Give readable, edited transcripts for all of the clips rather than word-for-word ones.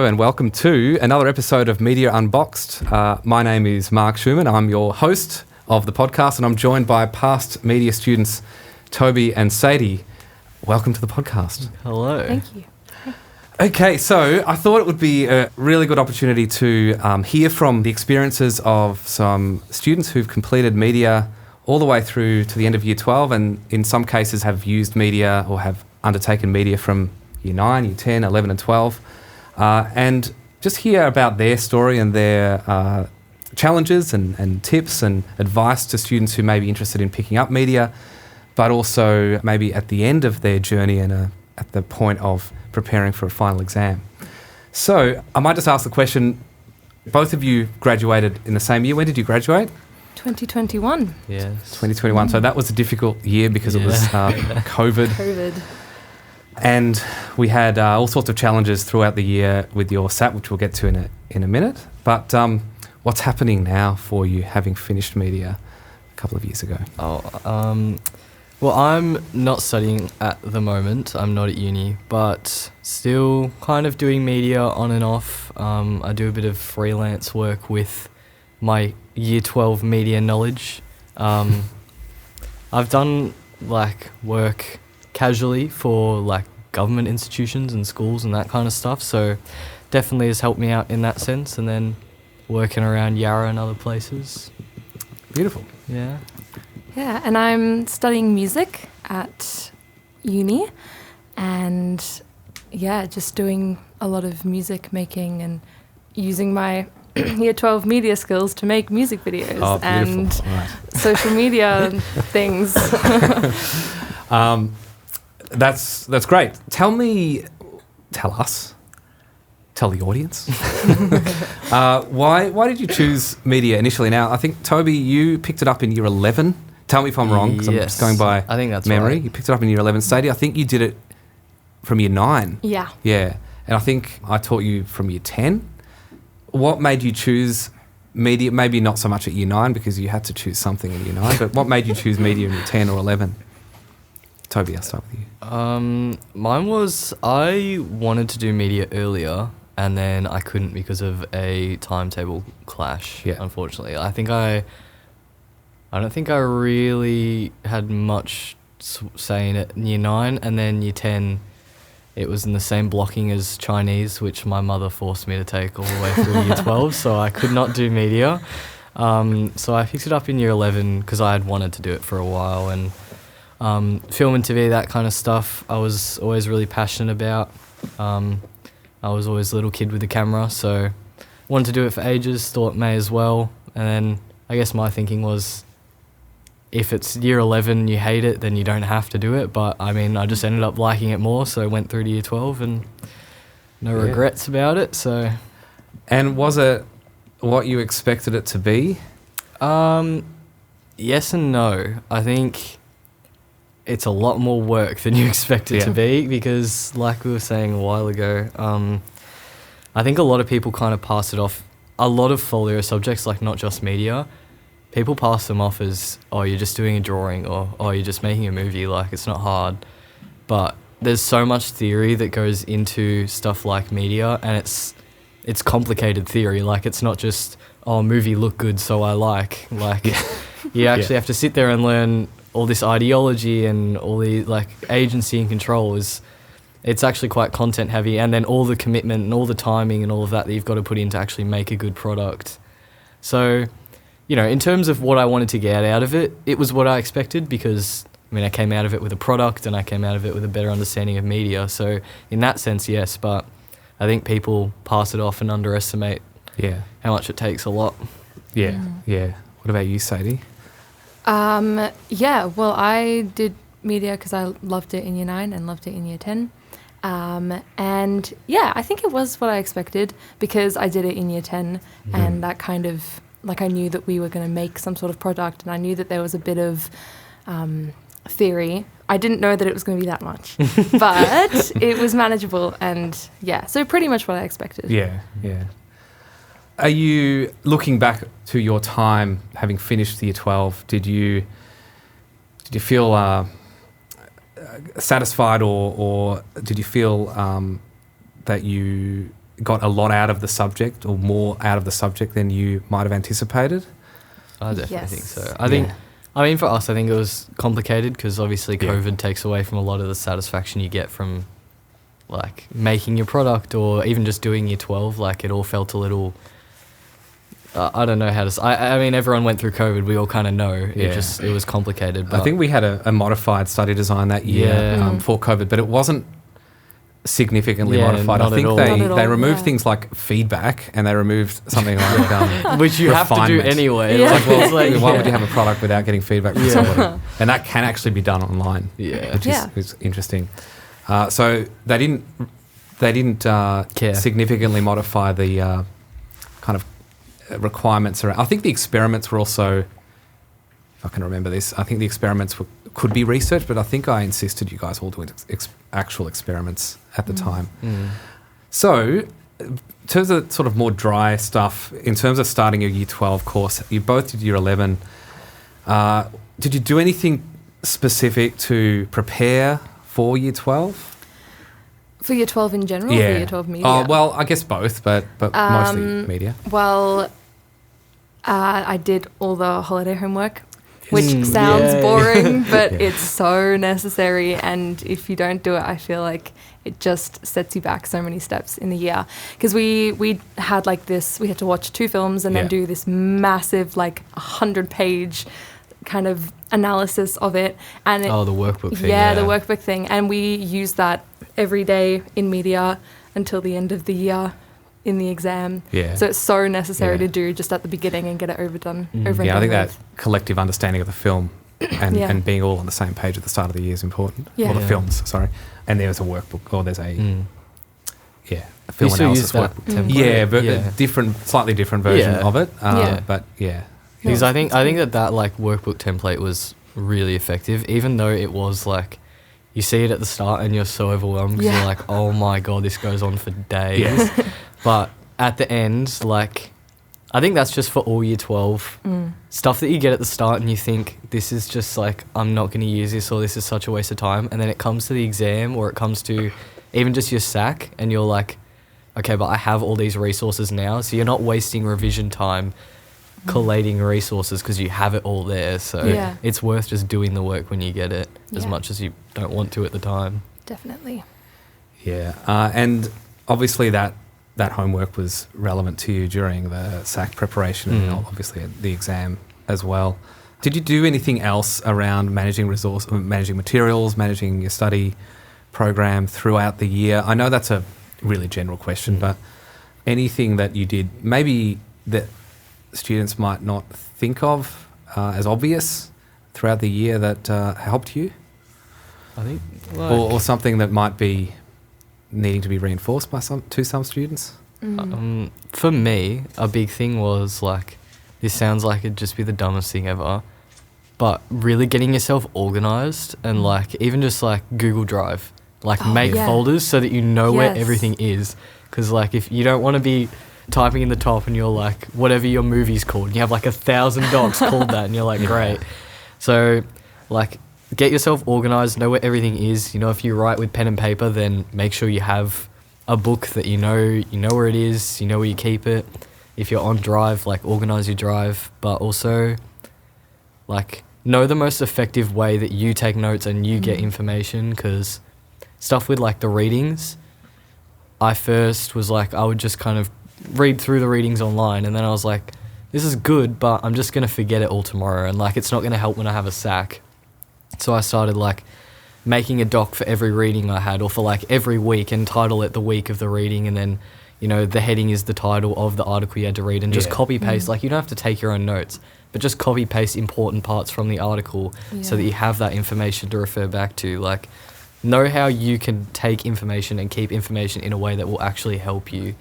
and welcome to another episode of Media Unboxed. My name is Mark Schumann. I'm your host of the podcast, and I'm joined by past media students Toby and Sadie. Welcome to the podcast. Hello. Thank you. Okay, so I thought it would be a really good opportunity to hear from the experiences of some students who've completed media all the way through to the end of Year 12, and in some cases have used media or have undertaken media from Year 9, Year 10, 11 and 12, and just hear about their story and their challenges and tips and advice to students who may be interested in picking up media, but also maybe at the end of their journey and at the point of preparing for a final exam. So I might just ask the question, both of you graduated in the same year. When did you graduate? 2021. Yes. 2021. So that was a difficult year because it was COVID. And we had all sorts of challenges throughout the year with your SAT, which we'll get to in a minute. But what's happening now for you, having finished media a couple of years ago? Well, I'm not studying at the moment. I'm not at uni, but still kind of doing media on and off. I do a bit of freelance work with my Year 12 media knowledge. I've done work casually for government institutions and schools and that kind of stuff, so definitely has helped me out in that sense, and then working around Yarra and other places. Beautiful. Yeah, and I'm studying music at uni, and just doing a lot of music making and using my Year 12 media skills to make music videos and social media things. That's great. Tell the audience, why did you choose media initially? Now, I think, Toby, you picked it up in Year 11. Tell me if I'm wrong, because I'm just going by I think that's memory. Right. You picked it up in Year 11. Sadie, I think you did it from Year 9. Yeah. Yeah. And I think I taught you from Year 10. What made you choose media? Maybe not so much at Year 9 because you had to choose something in Year 9, but what made you choose media in Year 10 or 11? Toby, I'll start with you. Mine was I wanted to do media earlier, and then I couldn't because of a timetable clash, unfortunately. I don't think I really had much say in it in Year 9, and then Year 10, it was in the same blocking as Chinese, which my mother forced me to take all the way through Year 12, so I could not do media. So I picked it up in Year 11 because I had wanted to do it for a while, and film and TV, that kind of stuff, I was always really passionate about. I was always a little kid with a camera, so wanted to do it for ages, thought may as well. And then I guess my thinking was, if it's Year 11 you hate it, then you don't have to do it. But I mean, I just ended up liking it more, so I went through to Year 12 and no regrets about it. So, and was it what you expected it to be? Yes and no. I think it's a lot more work than you expect it to be, because like we were saying a while ago, I think a lot of people kind of pass it off. A lot of folio subjects, not just media, people pass them off as, oh, you're just doing a drawing, or, oh, you're just making a movie, it's not hard. But there's so much theory that goes into stuff like media, and it's complicated theory. It's not just, oh, movie look good, so I like. You actually have to sit there and learn all this ideology and all the agency and control. It's actually quite content heavy, and then all the commitment and all the timing and all of that you've got to put in to actually make a good product. So, in terms of what I wanted to get out of it, it was what I expected, because I came out of it with a product and I came out of it with a better understanding of media. So in that sense, yes, but I think people pass it off and underestimate how much it takes a lot. Yeah. What about you, Sadie? Well, I did media because I loved it in Year 9 and loved it in Year 10. And I think it was what I expected, because I did it in Year 10 and that kind of, I knew that we were going to make some sort of product, and I knew that there was a bit of theory. I didn't know that it was going to be that much, but it was manageable, and so pretty much what I expected. Yeah. Are you, looking back to your time having finished Year 12, did you feel satisfied, or did you feel that you got a lot out of the subject, or more out of the subject than you might have anticipated? I definitely Yes. think so. I mean, for us, I think it was complicated because obviously COVID takes away from a lot of the satisfaction you get from like making your product or even just doing year 12. Like it all felt a little, I don't know how to, I mean, everyone went through COVID. We all kind of know it was complicated. But I think we had a modified study design that year for COVID, but it wasn't significantly modified. I not think at all. Not at all, they removed yeah. things like feedback, and they removed something like which you have to do refinement. anyway. Yeah. Like, Well, like, why would you have a product without getting feedback from somebody? And that can actually be done online, Yeah. which Yeah. is interesting. So they didn't Care. significantly modify the kind of requirements around. I think the experiments were also, if I can remember this, I think the experiments could be research, but I think I insisted you guys all doing actual experiments at the time. So, in terms of sort of more dry stuff, in terms of starting your Year 12 course, you both did Year 11. Did you do anything specific to prepare for Year 12? For year 12 in general, or for year 12 media? Oh, well, I guess both, but mostly media. Well, I did all the holiday homework, which sounds Yay. boring, but Yeah. it's so necessary. And if you don't do it, I feel like it just sets you back so many steps in the year. Because we had like this, we had to watch 2 films and then do this massive, like 100-page kind of analysis of it. And it, the workbook thing. yeah, the workbook thing. And we use that every day in media until the end of the year in the exam. Yeah. So it's so necessary Yeah. to do just at the beginning and get it overdone. Over and Yeah, I think done that collective understanding of the film and, Yeah. and being all on the same page at the start of the year is important. Yeah. Or the Yeah. films, sorry. And there's a workbook, or there's a, a You film still analysis use that workbook. template? Yeah, but a different, slightly different version Yeah. of it. Yeah. But yeah. Because Yeah, I think it's that like workbook template was really effective, even though it was like you see it at the start and you're so overwhelmed because Yeah. you're like, oh my god, this goes on for days. Yes. But at the end, like, I think that's just for all year 12 stuff that you get at the start and you think this is just like, I'm not going to use this, or this is such a waste of time, and then it comes to the exam or it comes to even just your SAC and you're like, okay, but I have all these resources now, so you're not wasting revision time collating resources because you have it all there. So Yeah. it's worth just doing the work when you get it, as Yeah. much as you don't want to at the time. Definitely. Yeah. And obviously that homework was relevant to you during the SAC preparation and obviously the exam as well. Did you do anything else around managing materials, managing your study program throughout the year? I know that's a really general question, but anything that you did, maybe that students might not think of as obvious throughout the year that helped you? I think, Or something that might be needing to be reinforced by some students? for me, a big thing was like, this sounds like it'd just be the dumbest thing ever, but really getting yourself organized and like even just like Google Drive, like make yeah. folders so that you know where Yes. everything is. Because like if you don't want to be typing in the top and you're like, whatever your movie's called, and you have like 1,000 docs called that and you're like, great. So like get yourself organized, know where everything is. You know, if you write with pen and paper, then make sure you have a book that you know where it is, you know where you keep it. If you're on Drive, like organize your Drive, but also like know the most effective way that you take notes and you get information. Because stuff with like the readings, I first was like, I would just kind of read through the readings online, and then I was like, this is good, but I'm just going to forget it all tomorrow, and like it's not going to help when I have a SAC. So I started like making a doc for every reading I had, or for like every week, and title it the week of the reading, and then, you know, the heading is the title of the article you had to read, and just copy paste. Like you don't have to take your own notes, but just copy paste important parts from the article so that you have that information to refer back to. Like, know how you can take information and keep information in a way that will actually help you,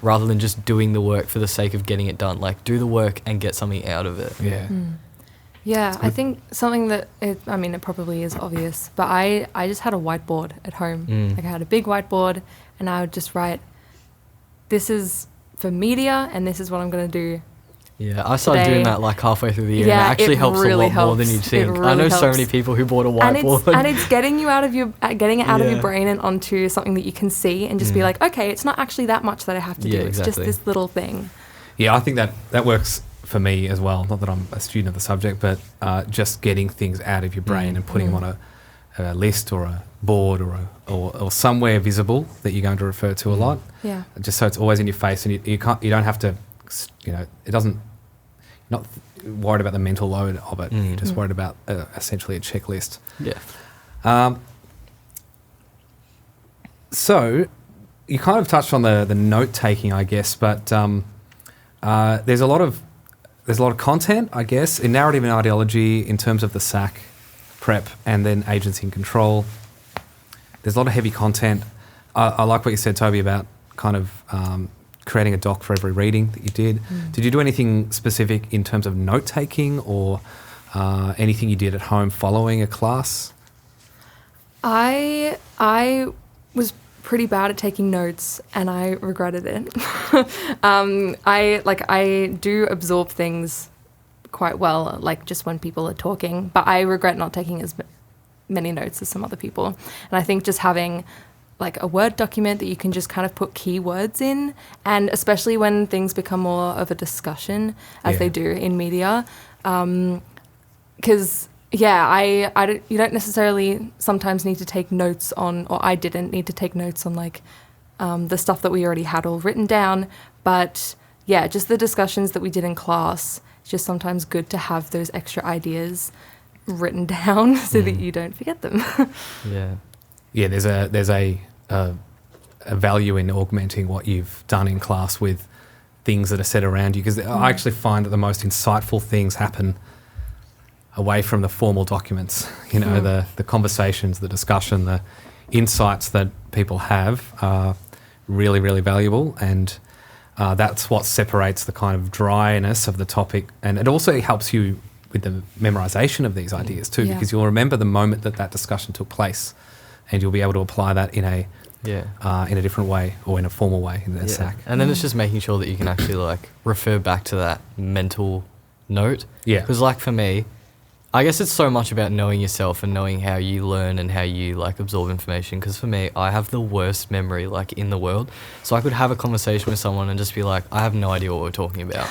rather than just doing the work for the sake of getting it done. Like, do the work and get something out of it. Yeah. Yeah, I think something that, it probably is obvious, but I just had a whiteboard at home. Like I had a big whiteboard and I would just write, this is for media and this is what I'm going to do Yeah, I started today. doing that like halfway through the year. Yeah, and it actually helps really a lot more than you'd helps. think. It I know really so many helps. people who bought a And whiteboard. it's getting you out of your getting it out of Yeah. your brain and onto something that you can see and just be like, okay, it's not actually that much that I have to do. Yeah, It's exactly. just this little thing. Yeah, I think that works for me as well. Not that I'm a student of the subject, but just getting things out of your brain and putting them on a list or a board or somewhere visible that you're going to refer to a lot. Yeah. Just so it's always in your face, and you don't have to, it doesn't. You're not worried about the mental load of it. You're just worried about essentially a checklist. Yeah. So you kind of touched on the note taking, I guess, but there's a lot of content, I guess, in narrative and ideology in terms of the SAC prep and then agency and control. There's a lot of heavy content. I like what you said, Toby, about kind of creating a doc for every reading that you did. Did you do anything specific in terms of note taking or anything you did at home following a class? I was pretty bad at taking notes and I regretted it. I do absorb things quite well, like just when people are talking, but I regret not taking as many notes as some other people. And I think just having like a Word document that you can just kind of put keywords in, and especially when things become more of a discussion as they do in media, because you don't necessarily sometimes need to take notes on, or I didn't need to take notes on like the stuff that we already had all written down, but yeah, just the discussions that we did in class. It's just sometimes good to have those extra ideas written down so that you don't forget them. Yeah, there's a value in augmenting what you've done in class with things that are said around you, because I actually find that the most insightful things happen away from the formal documents. The conversations, the discussion, the insights that people have are really, really valuable, and that's what separates the kind of dryness of the topic, and it also helps you with the memorization of these ideas too, because you'll remember the moment that discussion took place, and you'll be able to apply that in a different way or in a formal way in the SAC. And then it's just making sure that you can actually like refer back to that mental note. Yeah. Because like for me, I guess it's so much about knowing yourself and knowing how you learn and how you like absorb information. Because for me, I have the worst memory like in the world. So I could have a conversation with someone and just be like, I have no idea what we're talking about.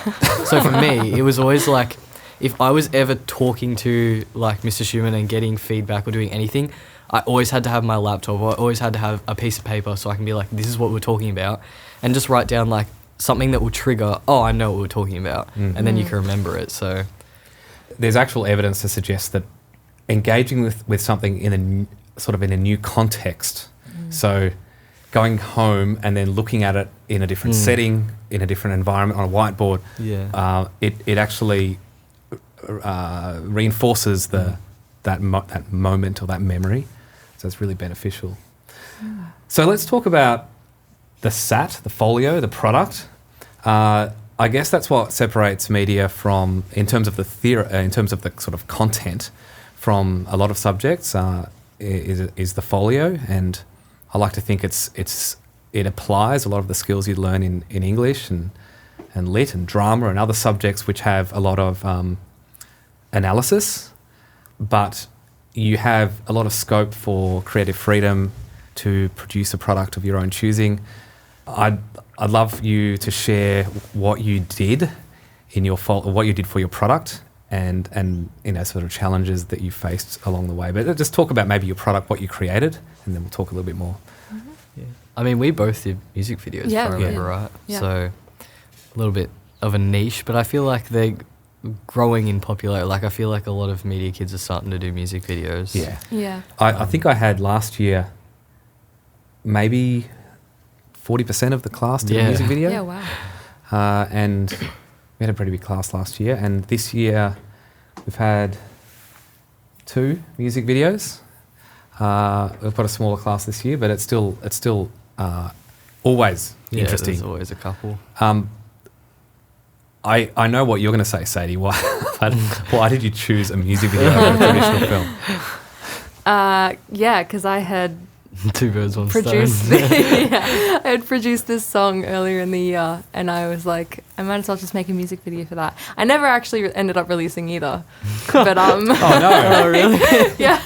So for me, it was always like, if I was ever talking to like Mr. Schumann and getting feedback or doing anything, I always had to have my laptop, or I always had to have a piece of paper so I can be like, this is what we're talking about, and just write down like something that will trigger, oh, I know what we're talking about, and then you can remember it. So there's actual evidence to suggest that engaging with something in a new context, so going home and then looking at it in a different setting, in a different environment on a whiteboard, it actually reinforces that moment or that memory. So it's really beneficial. So let's talk about the SAT, the folio, the product. I guess that's what separates media from, in terms of the sort of content, from a lot of subjects. Is the folio, and I like to think it applies a lot of the skills you learn in English and lit and drama and other subjects which have a lot of analysis, but you have a lot of scope for creative freedom to produce a product of your own choosing. I'd love you to share what you did in your what you did for your product, and sort of challenges that you faced along the way. But just talk about maybe your product, what you created, and then we'll talk a little bit more. Yeah. I mean, we both did music videos, if I remember right. Yeah. So a little bit of a niche, but I feel like they're growing in popularity. Like I feel like a lot of media kids are starting to do music videos. Yeah. I think I had last year maybe 40% of the class did a music video. Yeah, wow. And we had a pretty big class last year, and this year we've had 2 music videos. We've got a smaller class this year, but it's still always interesting. There's always a couple. I know what you're going to say, Sadie. Why did you choose a music video over a traditional film? Yeah, because I had Two birds, one produced stone. I had produced this song earlier in the year, and I was like, I might as well just make a music video for that. I never actually ended up releasing either, but Oh no! Oh, really? yeah,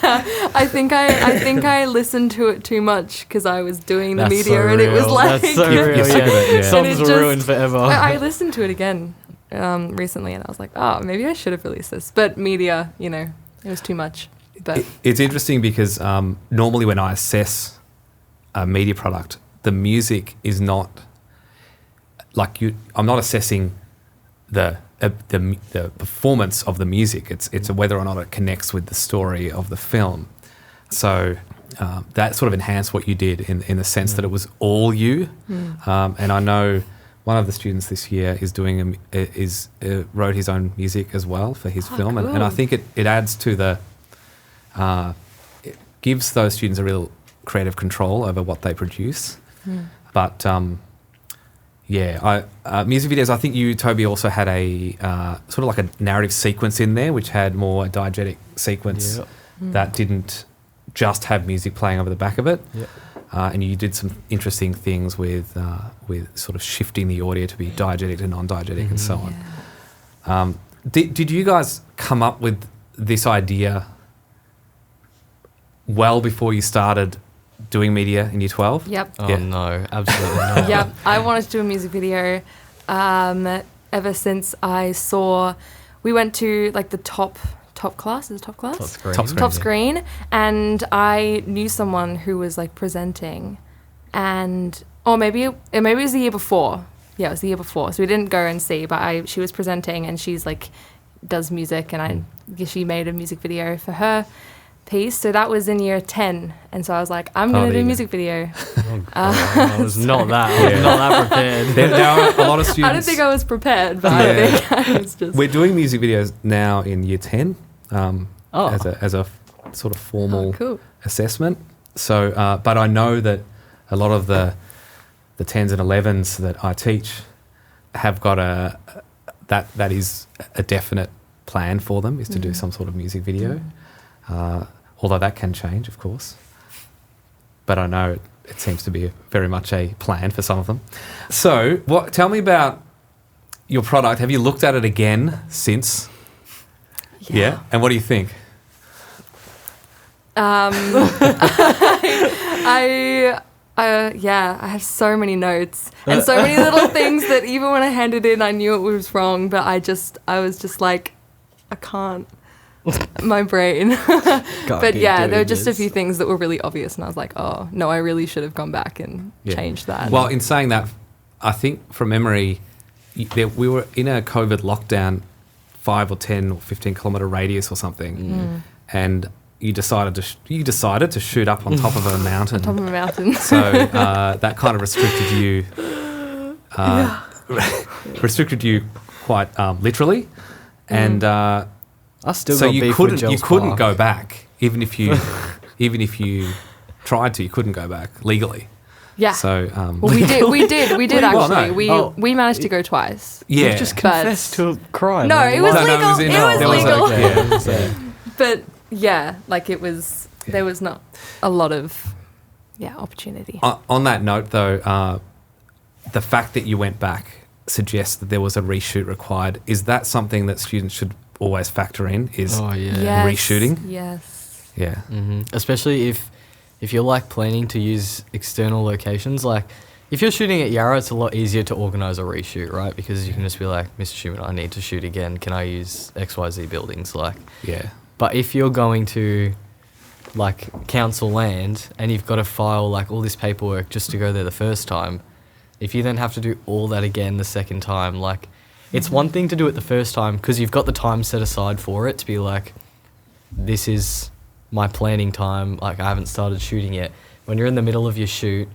I think I listened to it too much because I was doing the That's media, so and it was real. like That's so real. You said it, yeah. Songs it were just- ruined forever. I listened to it again recently, and I was like, oh, maybe I should have released this, but media, it was too much. But It's interesting because normally when I assess a media product, the music is not like you. I'm not assessing the performance of the music. It's whether or not it connects with the story of the film. So that sort of enhanced what you did in the sense that it was all you. And I know one of the students this year is doing wrote his own music as well for his film, and I cool. think it adds to the. It gives those students a real creative control over what they produce. But music videos, I think you, Toby, also had a sort of like a narrative sequence in there, which had more diegetic sequence Yep. that didn't just have music playing over the back of it. Yep. And you did some interesting things with sort of shifting the audio to be diegetic to non-diegetic and so on. Did you guys come up with this idea well before you started doing media in year 12? yep. Oh Yeah. no, absolutely not. Yep, I wanted to do a music video ever since I saw. We went to like the top class. Is it top class? Top screen. Top screen. Top screen, and I knew someone who was like presenting, or maybe it was the year before. Yeah, it was the year before. So we didn't go and see, but she was presenting, and she's like does music, and I guess she made a music video for her piece. So that was in year 10, and so I was like, I'm gonna there do you a go. music video. I was not that. I was not that prepared. There are a lot of students. I don't think I was prepared, but Yeah. I think I was just. We're doing music videos now in year 10 Oh. as a sort of formal Cool. assessment. So, but I know that a lot of the 10s and 11s that I teach have got that is a definite plan for them, is to do some sort of music video. Although that can change, of course. But I know it seems to be very much a plan for some of them. So, tell me about your product. Have you looked at it again since? Yeah. And what do you think? I have so many notes and so many little things that even when I handed in, I knew it was wrong, but I was just like, I can't. My brain. But yeah, there were just a few things that were really obvious, and I was like, oh no, I really should have gone back and changed that. Well, in saying that, I think from memory, we were in a COVID lockdown, 5 or 10 or 15 kilometre radius or something, and you decided to shoot up on top of a mountain. Top of a mountain. So that kind of restricted you. Restricted you quite literally, and I still so got you beef couldn't with Gels Park. go back even if you tried to. You couldn't go back legally. Yeah. So Well, we did Well, no. actually. We managed to go twice. yeah. You've just But- confessed to a crime. No, Like, it was what? legal. No, It was legal. Yeah, so- But yeah, like it was. There was not a lot of opportunity. On that note, though, the fact that you went back suggests that there was a reshoot required. Is that something that students should always factor in? Is Oh yeah. Yes, reshooting? Yes. yeah. Especially if you're like planning to use external locations, like if you're shooting at Yarra, it's a lot easier to organise a reshoot, right? Because you can just be like, Mr. Schumann, I need to shoot again. Can I use XYZ buildings? Like, Yeah. but if you're going to like council land and you've got to file like all this paperwork just to go there the first time, if you then have to do all that again the second time, like it's one thing to do it the first time because you've got the time set aside for it to be like, this is my planning time, like I haven't started shooting yet. When you're in the middle of your shoot,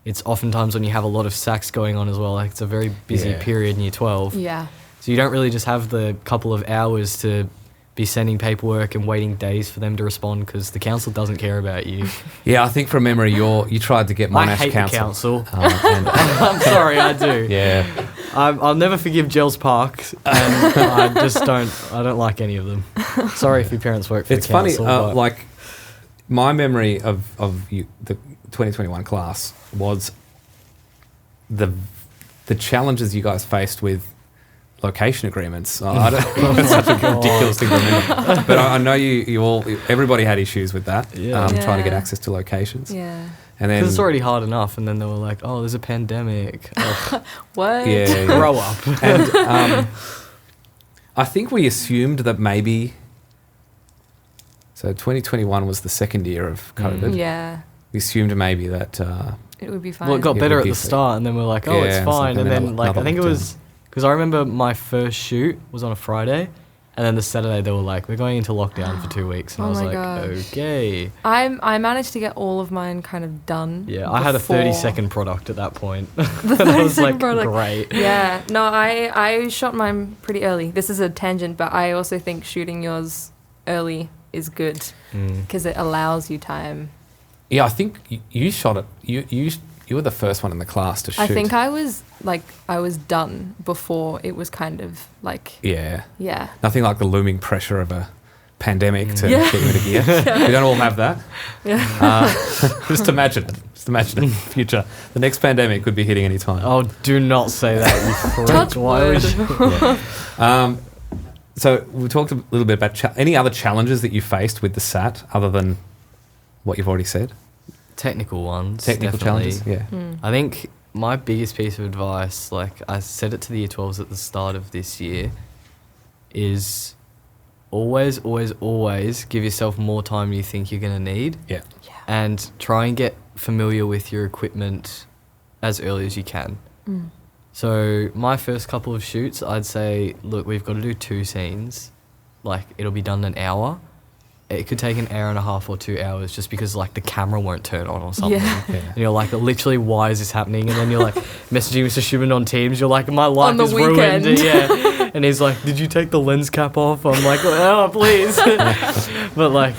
it's oftentimes when you have a lot of sacs going on as well, like it's a very busy Yeah. period in year 12. Yeah. So you don't really just have the couple of hours to be sending paperwork and waiting days for them to respond because the council doesn't care about you. Yeah, I think from memory, you tried to get I Monash hate Council. the council. And, I'm sorry, I do. yeah. I'll never forgive Gels Park, and I don't like any of them. Sorry if your parents work for It's the funny, council. but like my memory of 2021 class was the challenges you guys faced with location agreements. I don't know, it's such a ridiculous thing to remember. But I know everybody had issues with that, trying to get access to locations. Yeah. And then Because it's already hard enough, and then they were like, "Oh, there's a pandemic." Ugh. What? Yeah. Grow up. And I think we assumed that maybe. So 2021 was the second year of COVID. Yeah. We assumed maybe that. It would be fine. Well, it got It better would at be the fine. start, and then we're like, "Oh, Yeah, it's and fine." And something then, like, I another think it lockdown. was because I remember my first shoot was on a Friday, and then the Saturday they were like, "We're going into lockdown for 2 weeks," and Oh I was my like, gosh. "Okay." I managed to get all of mine kind of done. Yeah, I had a before- 30-second product at that point. The And I was 30-second like, product. "Great." Yeah. No, I shot mine pretty early. This is a tangent, but I also think shooting yours early is good because it allows you time. Yeah, I think you shot it. You were the first one in the class to shoot. I think I was done before it was kind of like Yeah. yeah. Nothing like the looming pressure of a pandemic to Yeah. get you into gear. We don't all have that. Yeah. Just imagine it. Just imagine it in the future. The next pandemic could be hitting any time. Oh, do not say that, you freak. Touch Why would wood. you? So we talked a little bit about any other challenges that you faced with the SAT other than what you've already said? Technical ones. Technical definitely. challenges, yeah. I think my biggest piece of advice, like I said it to the Year 12s at the start of this year, is always, always, always give yourself more time than you think you're going to need. Yeah. And try and get familiar with your equipment as early as you can. So my first couple of shoots, I'd say, look, we've got to do 2 scenes. Like, it'll be done in an hour. It could take an hour and a half or 2 hours just because, like, the camera won't turn on or something. Yeah. And you're like, literally, why is this happening? And then you're like messaging Mr. Schumann on Teams. You're like, my life On the is weekend. ruined. Yeah. And he's like, did you take the lens cap off? I'm like, oh, please. But like,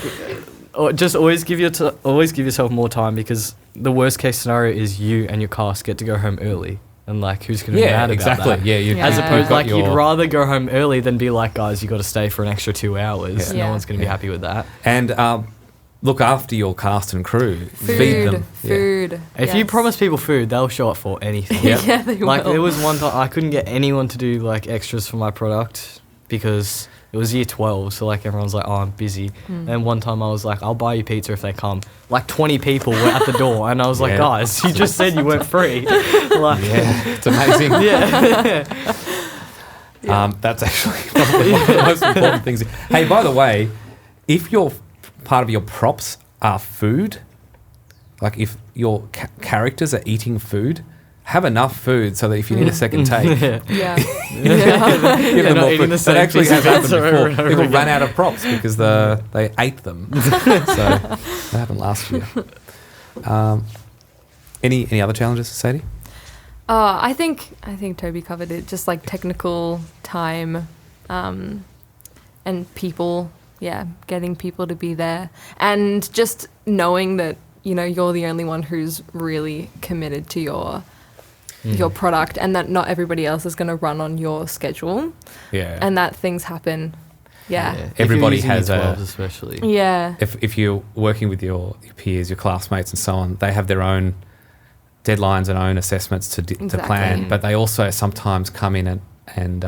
just always give yourself more time, because the worst case scenario is you and your cast get to go home early. And like, who's going to be mad exactly. about that? Yeah, you Yeah. As opposed, you've got like, you'd rather go home early than be like, guys, you got to stay for an extra 2 hours. Yeah. No one's going to be Yeah. happy with that. And look after your cast and crew. Feed them. Food. If you yes. promise people food, they'll show up for anything. Yeah. Yeah, they Like, will. there was one time I couldn't get anyone to do like extras for my product because it was Year 12, so like everyone's like, oh, I'm busy. And one time I was like, I'll buy you pizza if they come. Like 20 people were at the door, and I was like, Yeah. guys, you just said you weren't free. Like, Yeah, it's amazing. yeah. That's actually probably one of the most important things. Hey, by the way, if your part of your props are food, like if your characters are eating food, have enough food so that if you need a second take, Yeah. Yeah. give them not more eating food. the same That actually piece has of happened pizza before. over and over People again. ran out of props because they ate them. So that happened last year. Any other challenges, Sadie? I think Toby covered it. Just like technical time, and people. Yeah, getting people to be there, and just knowing that you're the only one who's really committed to your product, and that not everybody else is going to run on your schedule, Yeah. and that things happen. Yeah. If Everybody you're using has Year a- 12s especially. Yeah. If you're working with your peers, your classmates and so on, they have their own deadlines and own assessments to Exactly. plan, but they also sometimes come in and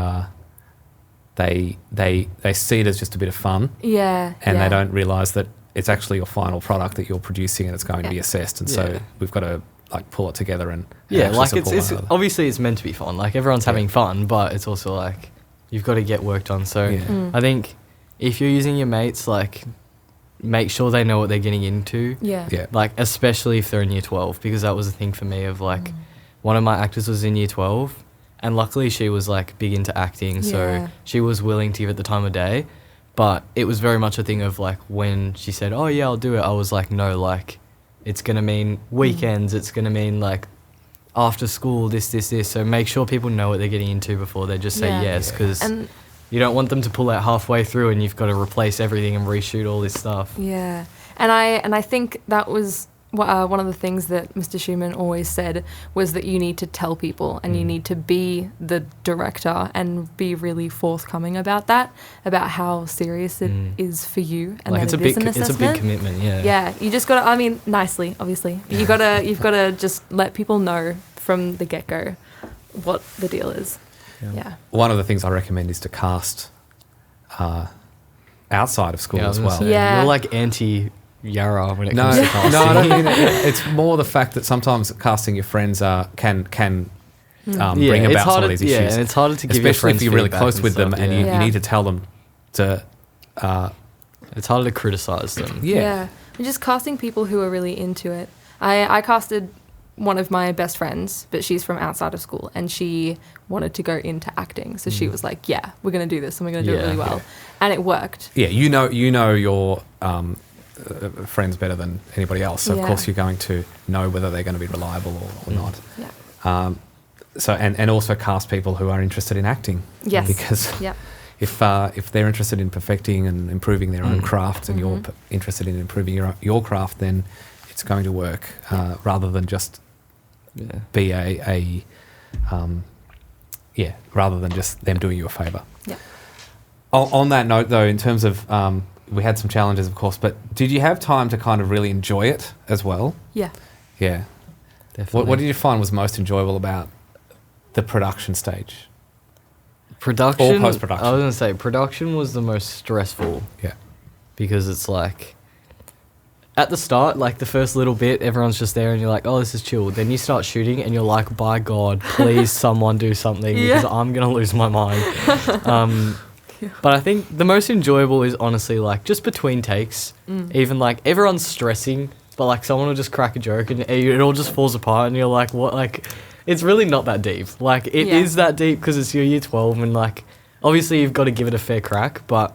they see it as just a bit of fun, Yeah. and yeah. they don't realise that it's actually your final product that you're producing and it's going to be assessed, and Yeah. so we've got to like pull it together and Yeah, actually like support it's one another. obviously it's meant to be fun. Like everyone's having fun, but it's also like you've got to get work done. So Yeah. I think if you're using your mates, like make sure they know what they're getting into. Yeah. Yeah. Like especially if they're in Year 12, because that was the thing for me of like one of my actors was in Year 12, and luckily she was like big into acting, so Yeah. she was willing to give it the time of day. But it was very much a thing of like when she said, "Oh yeah, I'll do it," I was like, "No, like it's gonna mean weekends. It's gonna mean like after school, this. So make sure people know what they're getting into before they just say Yeah. yes, because And you don't want them to pull out halfway through and you've got to replace everything and reshoot all this stuff." yeah, and I think that was one of the things that Mr. Schumann always said was that you need to tell people and you need to be the director and be really forthcoming about that, about how serious it is for you, and like that it's a big commitment. Yeah. You just gotta. I mean, nicely, you've gotta just let people know from the get go what the deal is. Yeah. One of the things I recommend is to cast outside of school as well. Yeah. You're like anti-Yarra when it No, comes to casting. no, I don't mean it. It's more the fact that sometimes casting your friends can bring about some of these issues. Yeah, and it's harder to give your especially friends if you're really feedback close and with them stuff, and yeah. you need to tell them to. It's harder to criticize them. And just casting people who are really into it. I casted one of my best friends, but she's from outside of school and she wanted to go into acting. So she was like, yeah, we're going to do this and we're going to do it really well. Yeah. And it worked. Yeah, you know your friends better than anybody else. So, of course, you're going to know whether they're going to be reliable or not. Yeah. So, and also cast people who are interested in acting. Yes. Because if they're interested in perfecting and improving their own craft and you're interested in improving your craft, then it's going to work rather than just be rather than just them doing you a favour. Yeah. On that note, though, in terms of we had some challenges, of course, but did you have time to kind of really enjoy it as well? Yeah. Yeah. Definitely. What did you find was most enjoyable about the production stage? Production or post-production? I was going to say production was the most stressful. Yeah. Because it's like at the start, like the first little bit, everyone's just there and you're like, oh, this is chill. Then you start shooting and you're like, by God, please someone do something because I'm going to lose my mind. But I think the most enjoyable is honestly like just between takes, even like everyone's stressing, but like someone will just crack a joke and it all just falls apart and you're like, what? Like, it's really not that deep. Like, it is that deep because it's your year 12 and like, obviously you've got to give it a fair crack, but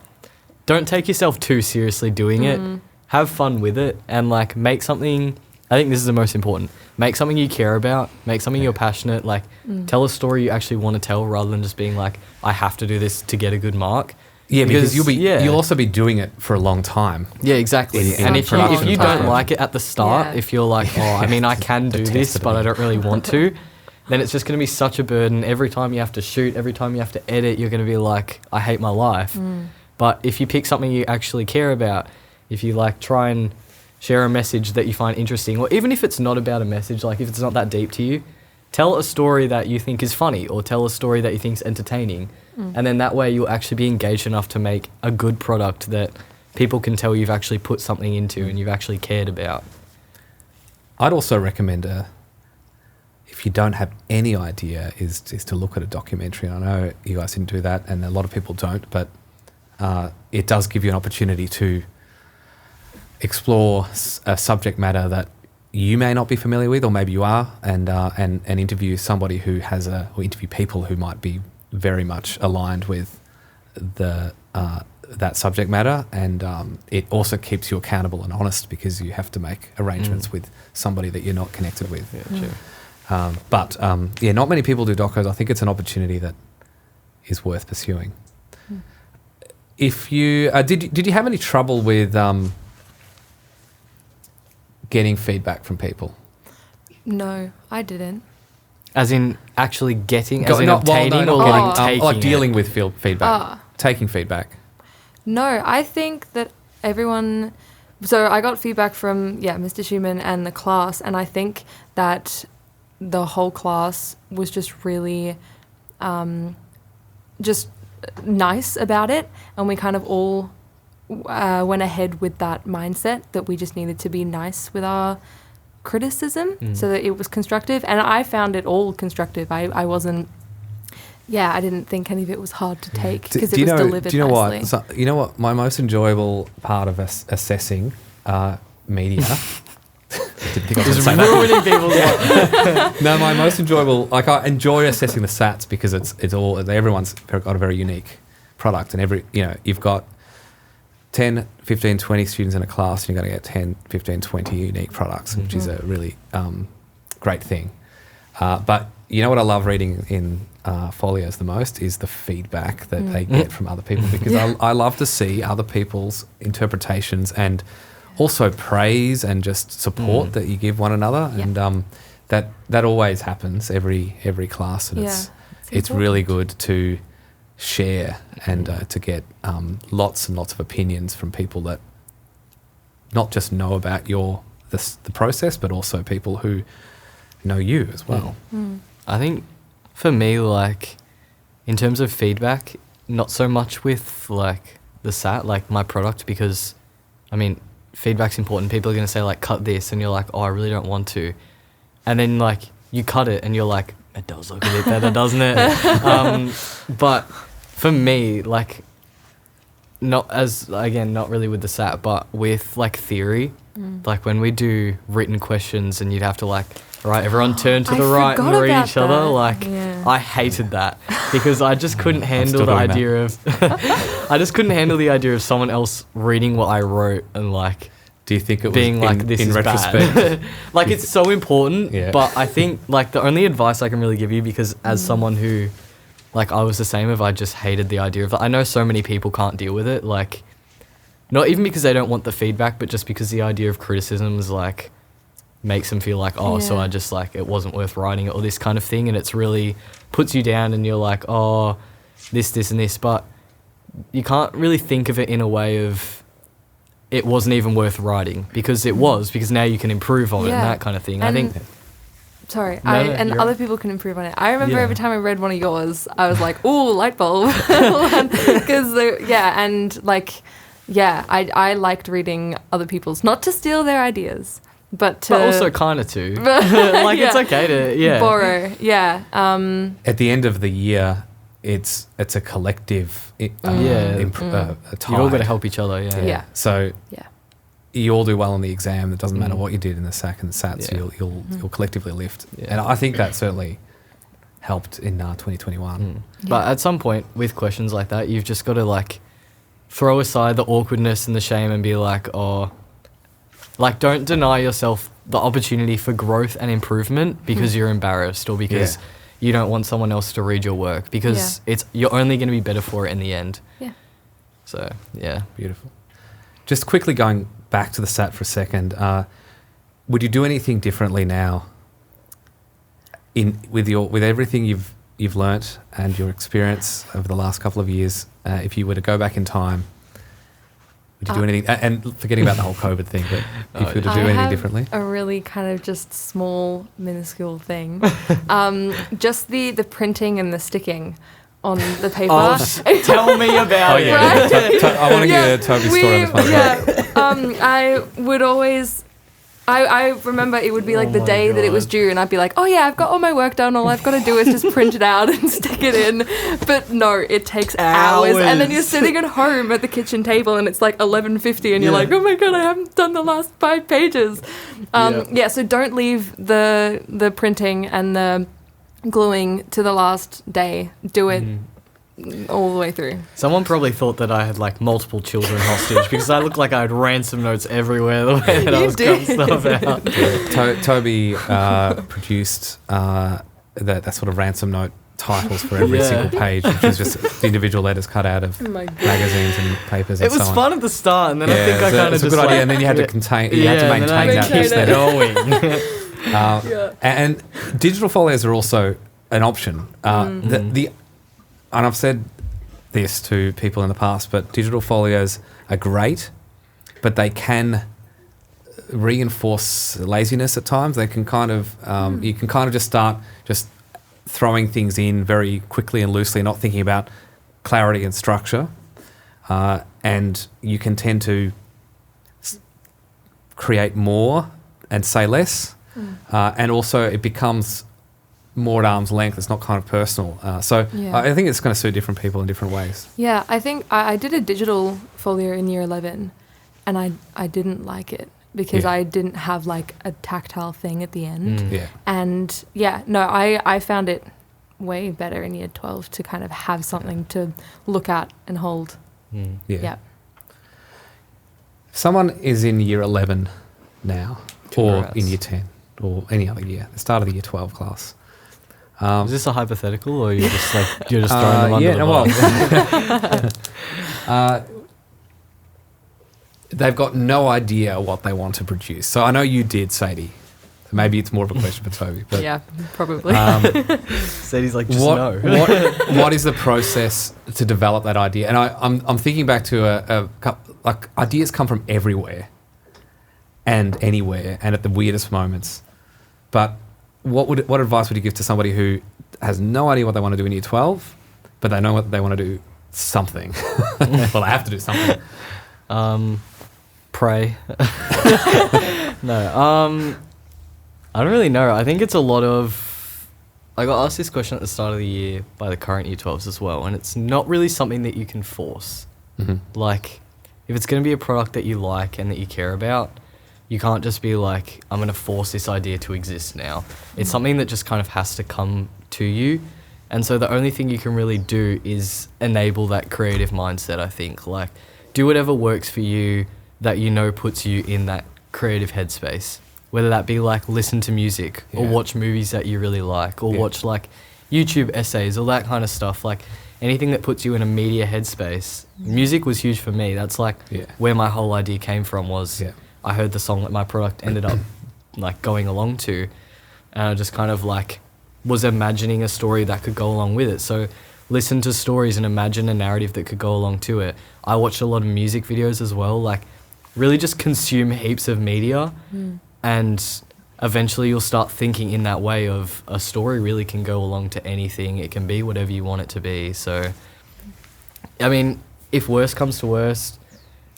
don't take yourself too seriously doing it. Have fun with it and like make something. I think this is the most important. Make something you care about. Make something you're passionate. Like tell a story you actually want to tell rather than just being like, I have to do this to get a good mark. Yeah, because you'll also be doing it for a long time. Yeah, exactly. And if you don't like it at the start, if you're like, oh, I mean, I can do this, but I don't really want to, then it's just going to be such a burden. Every time you have to shoot, every time you have to edit, you're going to be like, I hate my life. But if you pick something you actually care about, if you like try and share a message that you find interesting, or even if it's not about a message, like if it's not that deep to you, tell a story that you think is funny or tell a story that you think is entertaining. And then that way you'll actually be engaged enough to make a good product that people can tell you've actually put something into and you've actually cared about. I'd also recommend, if you don't have any idea, is to look at a documentary. I know you guys didn't do that and a lot of people don't, but it does give you an opportunity to explore a subject matter that you may not be familiar with, or maybe you are, and interview somebody who has or interview people who might be very much aligned with that subject matter, and it also keeps you accountable and honest because you have to make arrangements with somebody that you're not connected with. Yeah, true. But not many people do docos. I think it's an opportunity that is worth pursuing. If you did you have any trouble with getting feedback from people? No, I didn't. As in actually getting, as in obtaining or getting taking like dealing with feedback, taking feedback. No, I think that everyone... So I got feedback from, Mr. Schumann and the class, and I think that the whole class was just really just nice about it, and we kind of all went ahead with that mindset that we just needed to be nice with our criticism so that it was constructive, and I found it all constructive. I wasn't I didn't think any of it was hard to take because it was delivered nicely. Do you know what? So, you know what? My most enjoyable part of assessing media didn't think I was going to say ruining people's life. No, my most enjoyable, like I enjoy assessing the SATs because it's all, everyone's got a very unique product, and you've got 10, 15, 20 students in a class and you're going to get 10, 15, 20 unique products, which is a really great thing. But you know what I love reading in folios the most is the feedback that they get from other people, because I love to see other people's interpretations and also praise and just support that you give one another. Yeah. And that always happens every class, and it's really good to share and to get lots and lots of opinions from people that not just know about the process, but also people who know you as well. I think for me, like, in terms of feedback, not so much with like the SAT, like my product, because I mean, feedback's important. People are going to say like, cut this, and you're like, oh, I really don't want to. And then like you cut it and you're like, it does look a bit better, doesn't it? But for me, like, not really with the SAT, but with like theory, like when we do written questions and you'd have to like, all right, everyone turn to the right and read each other. Like, I hated that because I just couldn't handle the idea of, I just couldn't handle the idea of someone else reading what I wrote and like, do you think it was being like, this in is retrospect? bad? Like, it's so important, but I think like the only advice I can really give you, because as someone who, like, I was the same, if I just hated the idea of, I know so many people can't deal with it, like, not even because they don't want the feedback, but just because the idea of criticism is like, makes them feel like, oh, so I just like, it wasn't worth writing it or this kind of thing. And it's really puts you down and you're like, oh, this and this. But you can't really think of it in a way of it wasn't even worth writing, because it was, because now you can improve on it and that kind of thing. And I think... Sorry, other people can improve on it. I remember every time I read one of yours, I was like, ooh, light bulb. Because, I liked reading other people's, not to steal their ideas, but also kind of to. Like, it's okay to, borrow, At the end of the year, it's a collective tide. You've all got to help each other, So you all do well on the exam. It doesn't matter what you did in the SAC and the SATs. You'll collectively lift. And I think that certainly helped in 2021. But at some point with questions like that, you've just got to like throw aside the awkwardness and the shame and be like, oh, like, don't deny yourself the opportunity for growth and improvement because you're embarrassed or because you don't want someone else to read your work, because you're only going to be better for it in the end. So, Beautiful. Just quickly going back to the SAT for a second, would you do anything differently now with everything you've learnt and your experience over the last couple of years? If you were to go back in time, would you do anything? And forgetting about the whole COVID thing, but if you were to do anything differently? A really kind of just small, minuscule thing. Just the printing and the sticking on the paper. Tell me about it. Right? I want to get a Toby story on this one. I would always... I remember it would be like the day that it was due, and I'd be like, oh yeah, I've got all my work done, all I've got to do is just print it out and stick it in. But no, it takes hours. And then you're sitting at home at the kitchen table and it's like 11:50 and you're like, oh my god, I haven't done the last 5 pages. So don't leave the printing and the gluing to the last day. Do it all the way through. Someone probably thought that I had like multiple children hostage because I looked like I had ransom notes everywhere the way that I was cutting stuff out. Toby produced that sort of ransom note titles for every single page, which is just individual letters cut out of magazines and papers and so on. It was fun at the start, and then I think I kind of just... It's a good idea, and then you had to maintain that. Keep that going. And digital folios are also an option. And I've said this to people in the past, but digital folios are great, but they can reinforce laziness at times. They can kind of, you can kind of just start just throwing things in very quickly and loosely, not thinking about clarity and structure. And you can tend to create more and say less. And also it becomes more at arm's length. It's not kind of personal. I think it's going to suit different people in different ways. Yeah, I think I did a digital folio in year 11 and I didn't like it because I didn't have like a tactile thing at the end. And I found it way better in year 12 to kind of have something to look at and hold. If someone is in year 11 now, or in year 10 or any other year, the start of the year 12 class, is this a hypothetical, or you're just throwing them under the bus? they've got no idea what they want to produce. So I know you did, Sadie. Maybe it's more of a question for Toby. But, Yeah, probably. Sadie's like, just no. what is the process to develop that idea? And I'm thinking back to like ideas come from everywhere and anywhere and at the weirdest moments. But what advice would you give to somebody who has no idea what they want to do in year 12, but they know what they want to do something? Well, I have to do something. Pray. No. I don't really know. I think it's a lot of... I got asked this question at the start of the year by the current year 12s as well, and it's not really something that you can force. Mm-hmm. Like, if it's going to be a product that you like and that you care about, you can't just be like, I'm going to force this idea to exist now. It's something that just kind of has to come to you. And so the only thing you can really do is enable that creative mindset, I think. Like, do whatever works for you that you know puts you in that creative headspace. Whether that be like listen to music or watch movies that you really like or watch like YouTube essays, all that kind of stuff. Like anything that puts you in a media headspace. Music was huge for me. That's like where my whole idea came from was I heard the song that my product ended up like going along to, and I just kind of like was imagining a story that could go along with it. So listen to stories and imagine a narrative that could go along to it. I watched a lot of music videos as well, like really just consume heaps of media. And eventually you'll start thinking in that way of a story really can go along to anything. It can be whatever you want it to be. So, I mean, if worst comes to worst,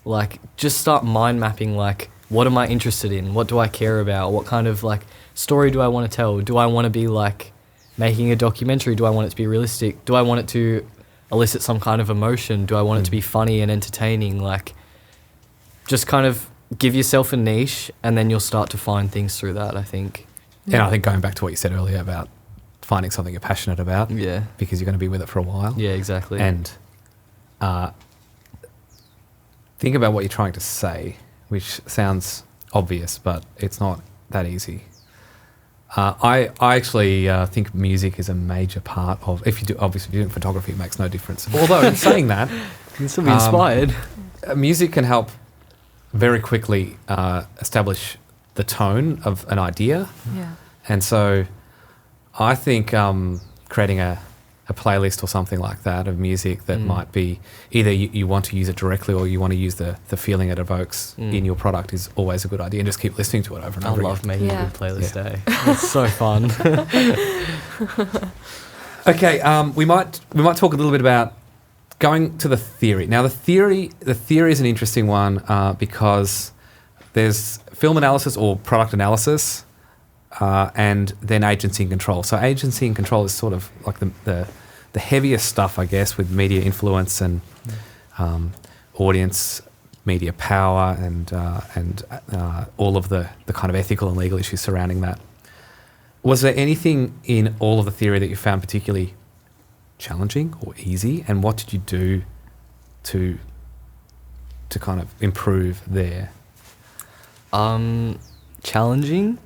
like just start mind mapping, like what am I interested in? What do I care about? What kind of like story do I want to tell? Do I want to be like making a documentary? Do I want it to be realistic? Do I want it to elicit some kind of emotion? Do I want it to be funny and entertaining? Like just kind of give yourself a niche and then you'll start to find things through that, I think. And I think going back to what you said earlier about finding something you're passionate about because you're going to be with it for a while. Yeah, exactly. And think about what you're trying to say, which sounds obvious, but it's not that easy. I actually think music is a major part of, if you're doing photography, it makes no difference. Although in saying that, you can still be inspired. Music can help very quickly establish the tone of an idea. Yeah. And so I think creating a playlist or something like that of music that might be either you want to use it directly or you want to use the feeling it evokes in your product is always a good idea, and just keep listening to it over and over again. I love making a good playlist, It's so fun. Okay, we might talk a little bit about going to the theory. Now, the theory is an interesting one because there's film analysis or product analysis, and then agency and control. So agency and control is sort of like the heaviest stuff, I guess, with media influence and audience, media power, and all of the kind of ethical and legal issues surrounding that. Was there anything in all of the theory that you found particularly challenging or easy, and what did you do to kind of improve there? Challenging,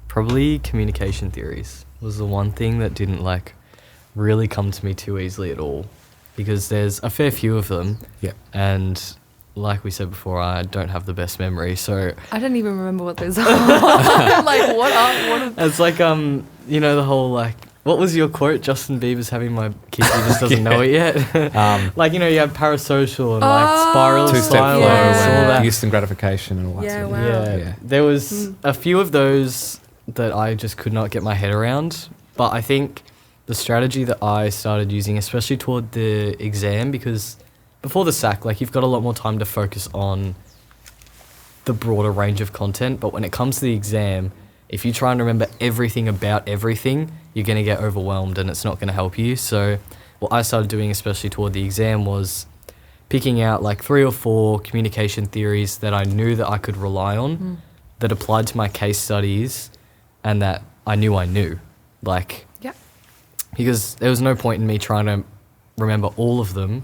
probably communication theories was the one thing that didn't like really come to me too easily at all, because there's a fair few of them. And like we said before, I don't have the best memory, so I don't even remember what those are. Like what are it's like you know, the whole like, what was your quote? Justin Bieber's having my kids, he just doesn't know it yet. Like, you know, you have parasocial and like spiral two-step silence, flow, all that. instant gratification and all that sort of wow. Yeah, there was a few of those that I just could not get my head around. But I think the strategy that I started using, especially toward the exam, because before the SAC, like, you've got a lot more time to focus on the broader range of content. But when it comes to the exam, if you try and remember everything about everything, you're going to get overwhelmed and it's not going to help you. So what I started doing, especially toward the exam, was picking out like 3 or 4 communication theories that I knew that I could rely on, that applied to my case studies and that I knew. Like, because there was no point in me trying to remember all of them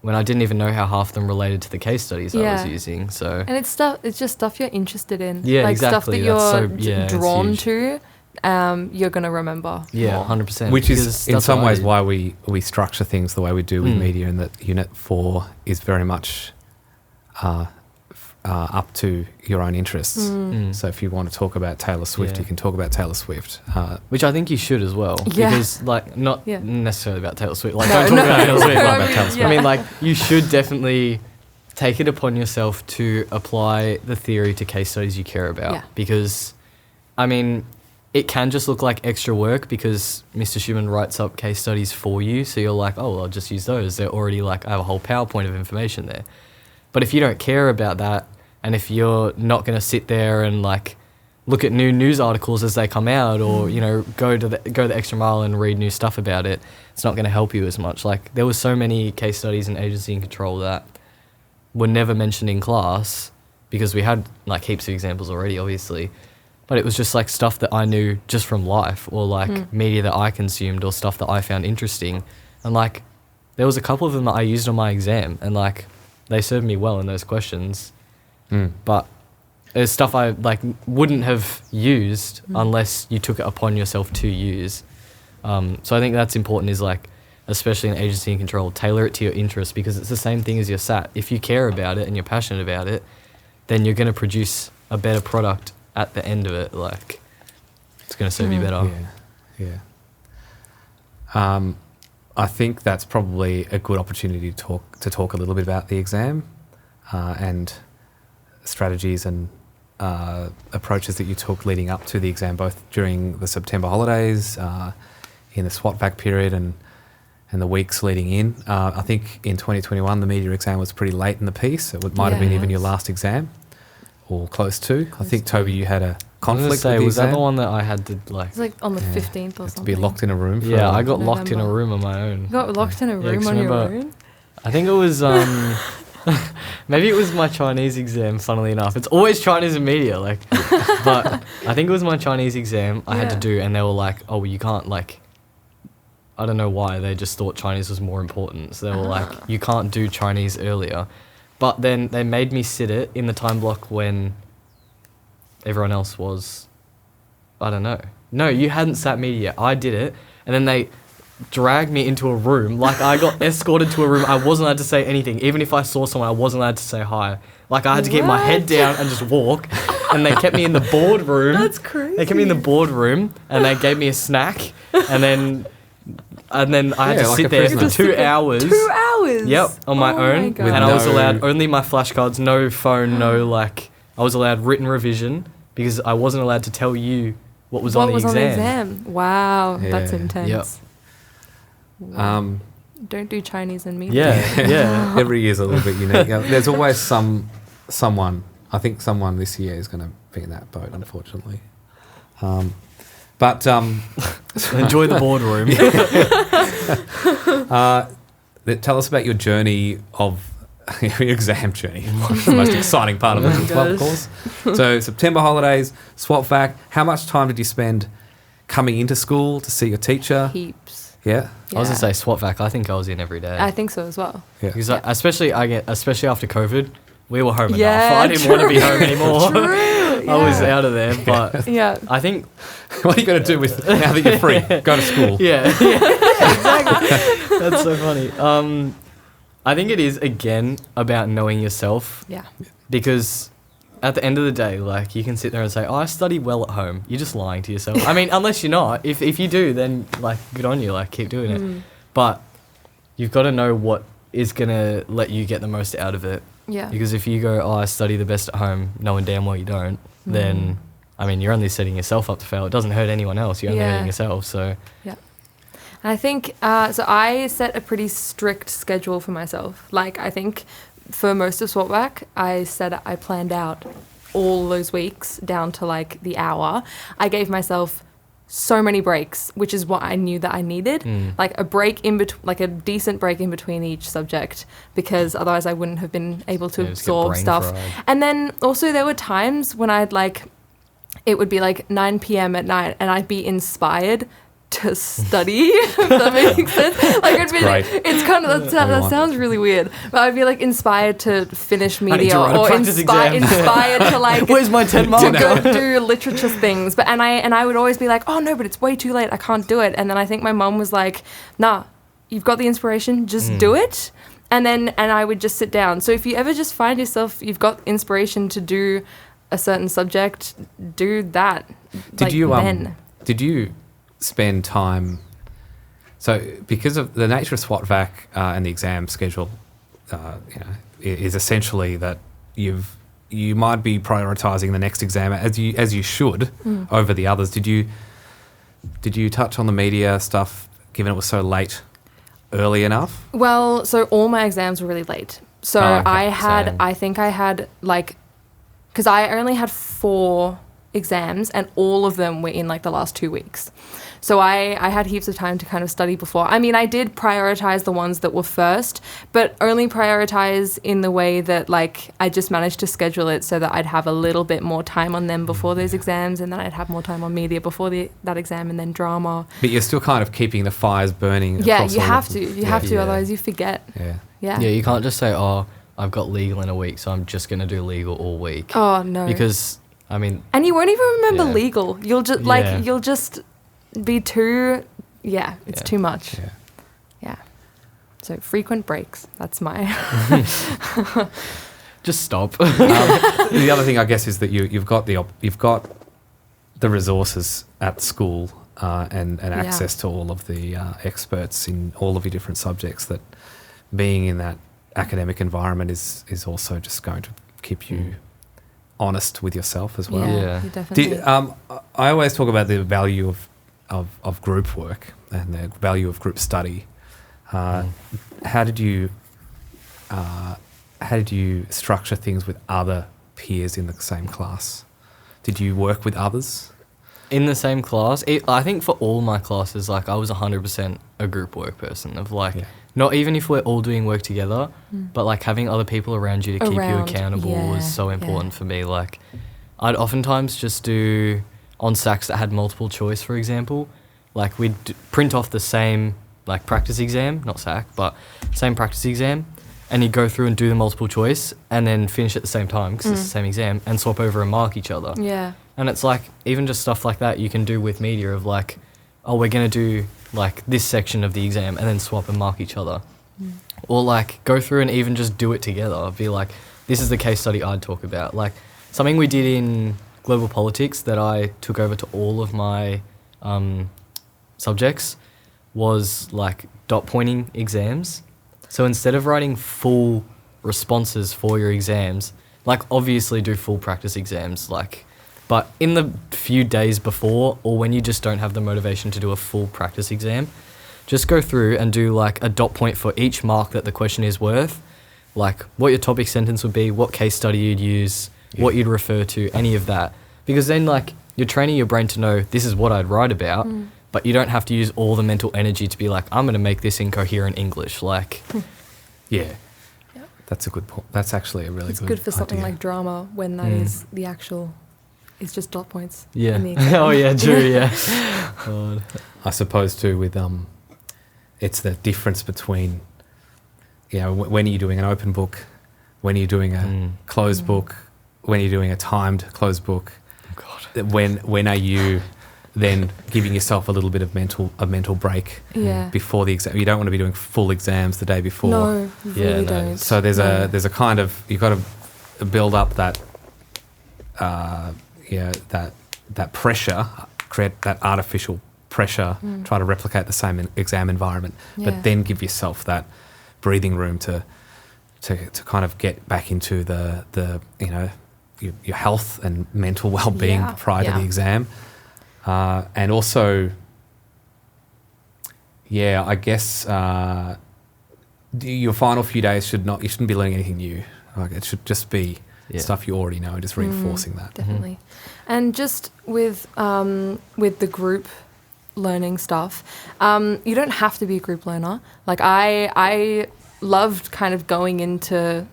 when I didn't even know how half of them related to the case studies I was using. So, and it's just stuff you're interested in. Yeah, like exactly. Stuff that you're drawn to. You're going to remember. Yeah, 100%. Which is in some ways why we structure things the way we do with media, and that Unit 4 is very much up to your own interests. So if you want to talk about Taylor Swift, you can talk about Taylor Swift. Which I think you should as well. Yeah. Because, like, not necessarily about Taylor Swift. Like, No, don't talk about no. Taylor Swift. Not about Taylor Swift. I mean, like, you should definitely take it upon yourself to apply the theory to case studies you care about. Yeah. Because, I mean, it can just look like extra work because Mr. Schumann writes up case studies for you. So you're like, oh, well, I'll just use those. They're already, like, I have a whole PowerPoint of information there. But if you don't care about that, and if you're not going to sit there and, like, look at new news articles as they come out, or you know, go the extra mile and read new stuff about it, it's not going to help you as much. Like, there were so many case studies in agency and control that were never mentioned in class because we had, like, heaps of examples already, obviously. But it was just, like, stuff that I knew just from life, or, like, media that I consumed, or stuff that I found interesting. And, like, there was a couple of them that I used on my exam, and, like, they served me well in those questions. But there's stuff I, like, wouldn't have used unless you took it upon yourself to use. So I think that's important, is, like, especially in agency and control, tailor it to your interests, because it's the same thing as your SAT. If you care about it and you're passionate about it, then you're going to produce a better product at the end of it. Like, it's going to serve you better. I think that's probably a good opportunity to talk a little bit about the exam and strategies and approaches that you took leading up to the exam, both during the September holidays, in the SWOT-VAC period, and the weeks leading in. I think in 2021 the media exam was pretty late in the piece. It might have been even your last exam, or close to. I think, Toby, you had a conflict with the was exam. that the one that I had to, like... It's like on the 15th or To something. be locked in a room. For I got locked in a room on my own. You got locked in a room 'cause on your remember- own? I think it was... maybe it was my Chinese exam, funnily enough. It's always Chinese and media, like... But I think it was my Chinese exam I had to do, and they were like, oh, well, you can't, like... I don't know why, they just thought Chinese was more important. So they were like, you can't do Chinese earlier. But then they made me sit it in the time block when everyone else was... I don't know. No, you hadn't sat media. I did it. And then they dragged me into a room. Like, I got escorted to a room. I wasn't allowed to say anything. Even if I saw someone, I wasn't allowed to say hi. Like, I had to keep my head down and just walk. And they kept me in the boardroom. That's crazy. They kept me in the boardroom, and they gave me a snack. And then I had to like sit a there prisoner. for 2 hours. 2 hours? Yep, on my own. God. And I was no- allowed only my flashcards, no phone, no, like... I was allowed written revision because I wasn't allowed to tell you what was on the exam. Wow, that's Yeah. intense. Yep. Don't do Chinese and media. Yeah. Every year's a little bit unique. There's always someone. I think someone this year is going to be in that boat, unfortunately. But Enjoy the boardroom. tell us about your journey of your exam journey. The most exciting part of it as well, of course. So September holidays, SWOT-VAC. How much time did you spend coming into school to see your teacher? Heaps. Yeah. I was going to say SWOT-VAC. I think I was in every day. I think so as well. Yeah. Because especially after COVID, we were home Yeah, enough. I didn't want to be home anymore. True. I was out of there, but Yeah. I think... What are you going to do with now that you're free? Go to school. Yeah, exactly. That's so funny. I think it is, again, about knowing yourself. Yeah. Because at the end of the day, like, you can sit there and say, oh, I study well at home. You're just lying to yourself. I mean, unless you're not. If you do, then, like, good on you. Like, keep doing it. But you've got to know what is going to let you get the most out of it. Yeah. Because if you go, oh, I study the best at home, knowing damn well you don't, then, I mean, you're only setting yourself up to fail. It doesn't hurt anyone else. You're only hurting yourself, so... Yeah. And I think, so I set a pretty strict schedule for myself. Like, I think for most of SWOT-VAC, I planned out all those weeks down to, like, the hour. I gave myself so many breaks, which is what I knew that I needed. Like, a break in between, like, a decent break in between each subject, because otherwise I wouldn't have been able to just get absorb brain stuff. fried. And then also there were times when I'd, like, it would be, like, 9 p.m. at night, and I'd be inspired to study, if that makes sense. Like, it'd be great. it's kind of that sounds really weird, but I'd be like inspired to finish media write a or practice exam. inspired to like Where's my 10 to marker? go do literature things. But and I would always be like, oh no, but it's way too late, I can't do it. And then I think my mum was like, nah, you've got the inspiration, just do it. And I would just sit down. So if you ever just find yourself, you've got inspiration to do a certain subject, do that. Did you spend time? So because of the nature of SWAT vac and the exam schedule, is essentially that you might be prioritising the next exam as you should over the others. Did you touch on the media stuff given it was so late early enough? Well, so all my exams were really late. So I think I had like, because I only had 4 exams and all of them were in like the last 2 weeks. So I had heaps of time to kind of study before. I mean, I did prioritize the ones that were first, but only prioritize in the way that like I just managed to schedule it so that I'd have a little bit more time on them before those exams, and then I'd have more time on media before that exam, and then drama. But you're still kind of keeping the fires burning. Yeah, you have to. You have to, otherwise you forget. Yeah. Yeah, you can't just say, oh, I've got legal in a week, so I'm just going to do legal all week. Oh, no. Because, I mean... And you won't even remember legal. You'll just, you'll just be too... Yeah, it's too much. Yeah. So frequent breaks. That's my... Just stop. The other thing, I guess, is that you've got the resources at school and access to all of the experts in all of your different subjects, that being in that academic environment is also just going to keep you honest with yourself as well. Yeah. You definitely. I always talk about the value of group work and the value of group study. How did you structure things with other peers in the same class? Did you work with others? In the same class? I think for all my classes, like I was 100% a group work person of like, not even if we're all doing work together, but like having other people around you to keep you accountable was so important for me. Like I'd oftentimes just do on SACs that had multiple choice, for example, like we'd print off the same like practice exam, not SAC, but same practice exam, and you'd go through and do the multiple choice and then finish at the same time because it's the same exam and swap over and mark each other. Yeah. And it's like, even just stuff like that you can do with media of like, oh, we're going to do like this section of the exam and then swap and mark each other. Or like go through and even just do it together. Be like, this is the case study I'd talk about. Like something we did in global politics that I took over to all of my subjects was like dot pointing exams. So instead of writing full responses for your exams, like obviously do full practice exams, like, but in the few days before, or when you just don't have the motivation to do a full practice exam, just go through and do like a dot point for each mark that the question is worth, like what your topic sentence would be, what case study you'd use, what you'd refer to, any of that. Because then like you're training your brain to know this is what I'd write about, but you don't have to use all the mental energy to be like, I'm going to make this in coherent English. Like, That's a good point. That's actually a really good idea. It's good for something like drama when that is the actual... It's just dot points. Yeah. Oh yeah, true. Yeah. God. I suppose too with it's the difference between, when are you doing an open book, when are you doing a closed book, when are you doing a timed closed book. Oh God. When are you then giving yourself a little bit of mental break before the exam? You don't want to be doing full exams the day before. No, you really don't. So there's a kind of, you've got to build up that. That pressure, create that artificial pressure, try to replicate the same exam environment, but then give yourself that breathing room to kind of get back into the your health and mental well-being prior to the exam, and also, I guess your final few days you shouldn't be learning anything new. Like it should just be stuff you already know, just reinforcing that. Definitely. And just with the group learning stuff, you don't have to be a group learner. Like I loved kind of going into,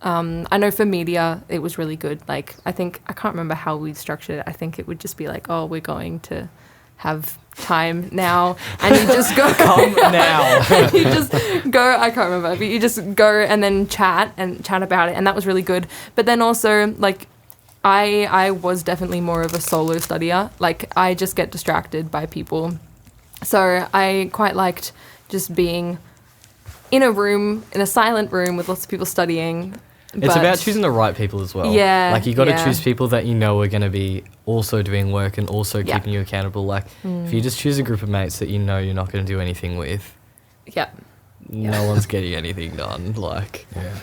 I know for media it was really good. Like I can't remember how we structured it. I think it would just be like, oh, we're going to have time now, and you just go come now. You just go, I can't remember, but you just go and then chat about it, and that was really good. But then also like I was definitely more of a solo studier. Like I just get distracted by people, so I quite liked just being in a room, in a silent room with lots of people studying. It's about choosing the right people as well. Yeah. Like, you got to choose people that you know are going to be also doing work and also Yeah. keeping you accountable. Like, if you just choose a group of mates that you know you're not going to do anything with, Yeah. no one's getting anything done. Like, Yeah.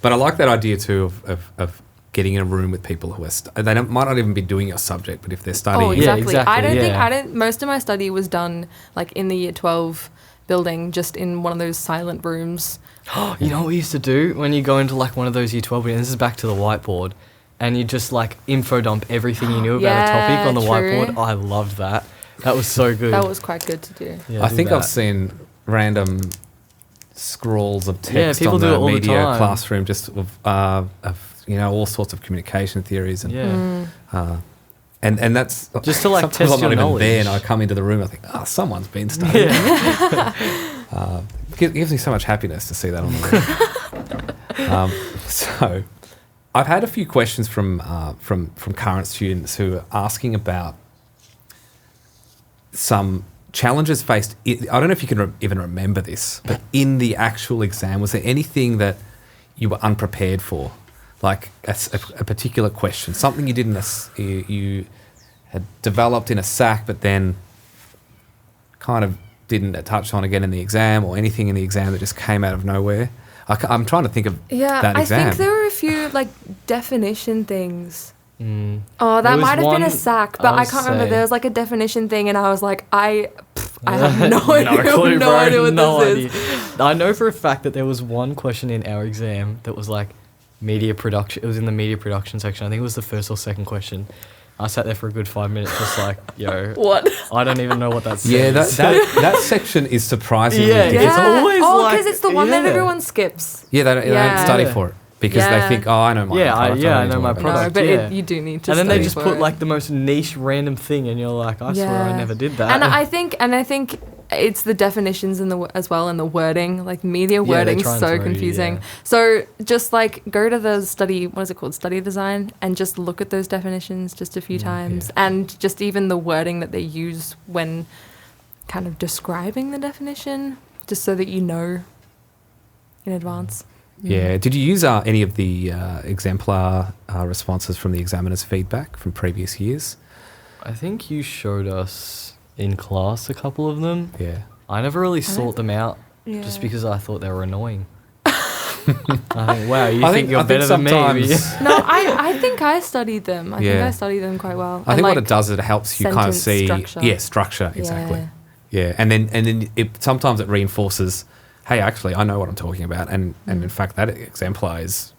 But I like that idea too of getting in a room with people who are might not even be doing your subject, but if they're studying. Oh, exactly. exactly, I don't think yeah. most of my study was done like in the year 12 building, just in one of those silent rooms. you know what we used to do when you go into like one of those year 12 and this is back to the whiteboard and you just like info dump everything you knew about a topic on the true. whiteboard. I loved that. That was so good. That was quite good to do. Yeah, I do think that. I've seen random scrawls of text people on do it the all the media time. classroom, just of all sorts of communication theories and Yeah. and that's Just to, like, sometimes test I'm not your even knowledge. there, and I come into the room, I think, someone's been studying. It gives me so much happiness to see that on the room. So I've had a few questions from current students who are asking about some challenges faced. I don't know if you can even remember this, but in the actual exam, was there anything that you were unprepared for? Like a particular question, something you didn't, you had developed in a SAC, but then kind of didn't touch on again in the exam, or anything in the exam that just came out of nowhere? I'm trying to think of that exam. I think there were a few like definition things. Mm. Oh, that There was might have been a one, SAC, but I can't remember. say- There was like a definition thing, and I was like, I have no no idea, clue, no bro. idea what No this is. idea. I know for a fact that there was one question in our exam that was like media production. It was in the media production section. I think it was the first or second question. I sat there for a good 5 minutes just like, yo, What? I don't even know what that says. Yeah, that section is surprisingly Yeah, difficult. it's always oh, like- because it's the one that yeah. everyone skips. Yeah, they don't Yeah. study Yeah. for it because Yeah. they think, I know my Yeah, product. I don't need know to my worry about product. No, but yeah. you do need to. And then they study just for put it. like the most niche random thing and you're like, I swear I never did that. And I think it's the definitions as well, and the wording. Like media Yeah, they wording's try and so throw you, confusing. yeah. So just like go to the study design, and just look at those definitions just a few times, and just even the wording that they use when kind of describing the definition, just so that you know in advance. Yeah. Did you use any of the exemplar responses from the examiner's feedback from previous years? I think you showed us in class a couple of them. Yeah. I never really sought them out just because I thought they were annoying. I think, wow, you think you're better than me. sometimes- No, I think I studied them. I think Yeah. I studied them quite well. I And, think what like, it does is it helps you kind of sentence see structure. structure, exactly. Yeah. Yeah. And then sometimes it reinforces, hey, actually I know what I'm talking about, and in fact that exemplar is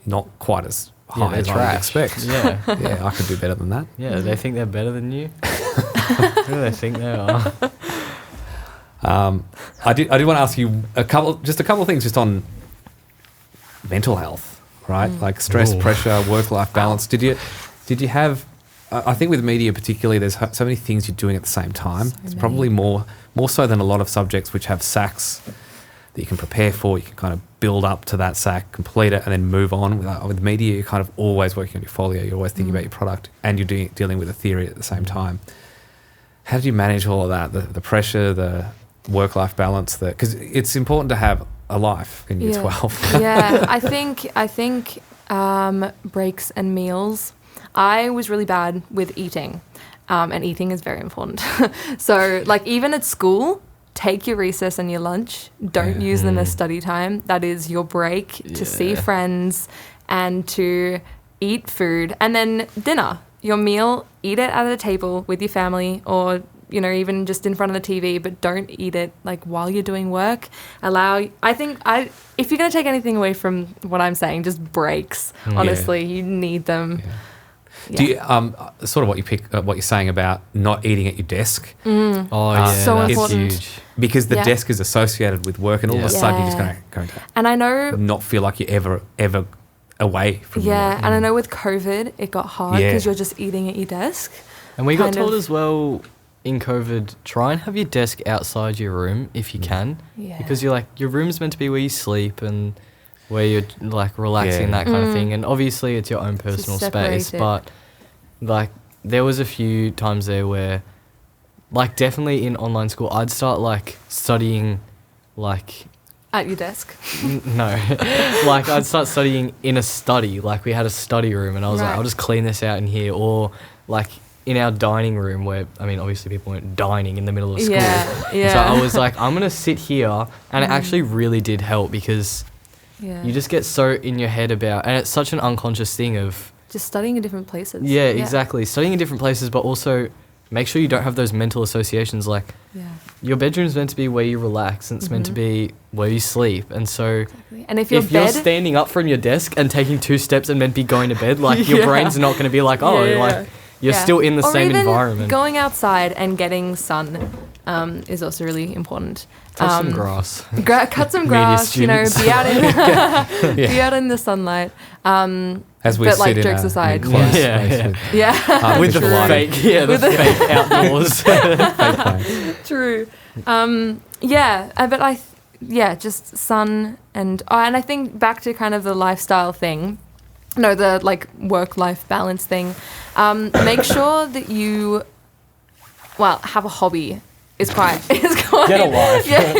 not quite as high they're as I would trash. expect. Yeah. Yeah, I could do better than that. Yeah, they think they're better than you. Who do they think they are? I did want to ask you a couple of things just on mental health, right? Like stress, Ooh. pressure, work-life balance. Did you have? I think with media particularly, there's so many things you're doing at the same time. It's probably more so than a lot of subjects which have SACs that you can prepare for. You can kind of build up to that SAC, complete it, and then move on. With media, you're kind of always working on your folio. You're always thinking about your product, and you're dealing with a theory at the same time. How did you manage all of that? The pressure, the work-life balance, because it's important to have a life in year 12. Yeah, I think breaks and meals. I was really bad with eating, and eating is very important. So, like, even at school, take your recess and your lunch. Don't use them as study time. That is your break to see friends and to eat food. And then dinner, your meal, eat it at a table with your family, or even just in front of the TV, but don't eat it like while you're doing work. If you're going to take anything away from what I'm saying, just breaks. Honestly, you need them. Yeah. Yeah. Do you sort of what you're saying about not eating at your desk? Oh, yeah, So that's important. huge. Because the Yeah. desk is associated with work, and all of a sudden you're just Yeah. going to And I know not feel like you're ever away from your work. and I know with COVID, it got hard because Yeah. you're just eating at your desk. And we got kind told of- as well in COVID, try and have your desk outside your room if you can. Yeah. Because your room's meant to be where you sleep and where you're like relaxing, Yeah. that kind of thing. And obviously it's your own personal separate space. it. But like there was a few times there where like definitely in online school I'd start like studying like At your desk. no, like I'd start studying in a study. Like we had a study room, and I was like, Right. I'll just clean this out in here, or like in our dining room where, I mean, obviously people weren't dining in the middle of school. Yeah. So I was like, I'm gonna sit here, and it actually really did help because Yeah. you just get so in your head about, and it's such an unconscious thing of just studying in different places. yeah, exactly, studying in different places, but also make sure you don't have those mental associations. Like Yeah. your bedroom's meant to be where you relax, and it's meant to be where you sleep, and so. Exactly. And if your If you're bed standing up from your desk and taking 2 steps and then be going to bed, like your Yeah. brain's not going to be like, oh, Yeah. like you're Yeah. still in the or same even environment. Going outside and getting sun is also really important. Touch some grass. Cut some Media grass, you know, students. be out in Yeah. be out in the sunlight. As we but sit like in jokes a aside, enclosed Yeah, space yeah. with yeah, With the artificial lighting. fake, With the the- fake outdoors. Fake plants. true. But just sun and I think back to kind of the lifestyle thing. No, the like work-life balance thing. Make sure that you, have a hobby. Is quite Get a life. Yeah,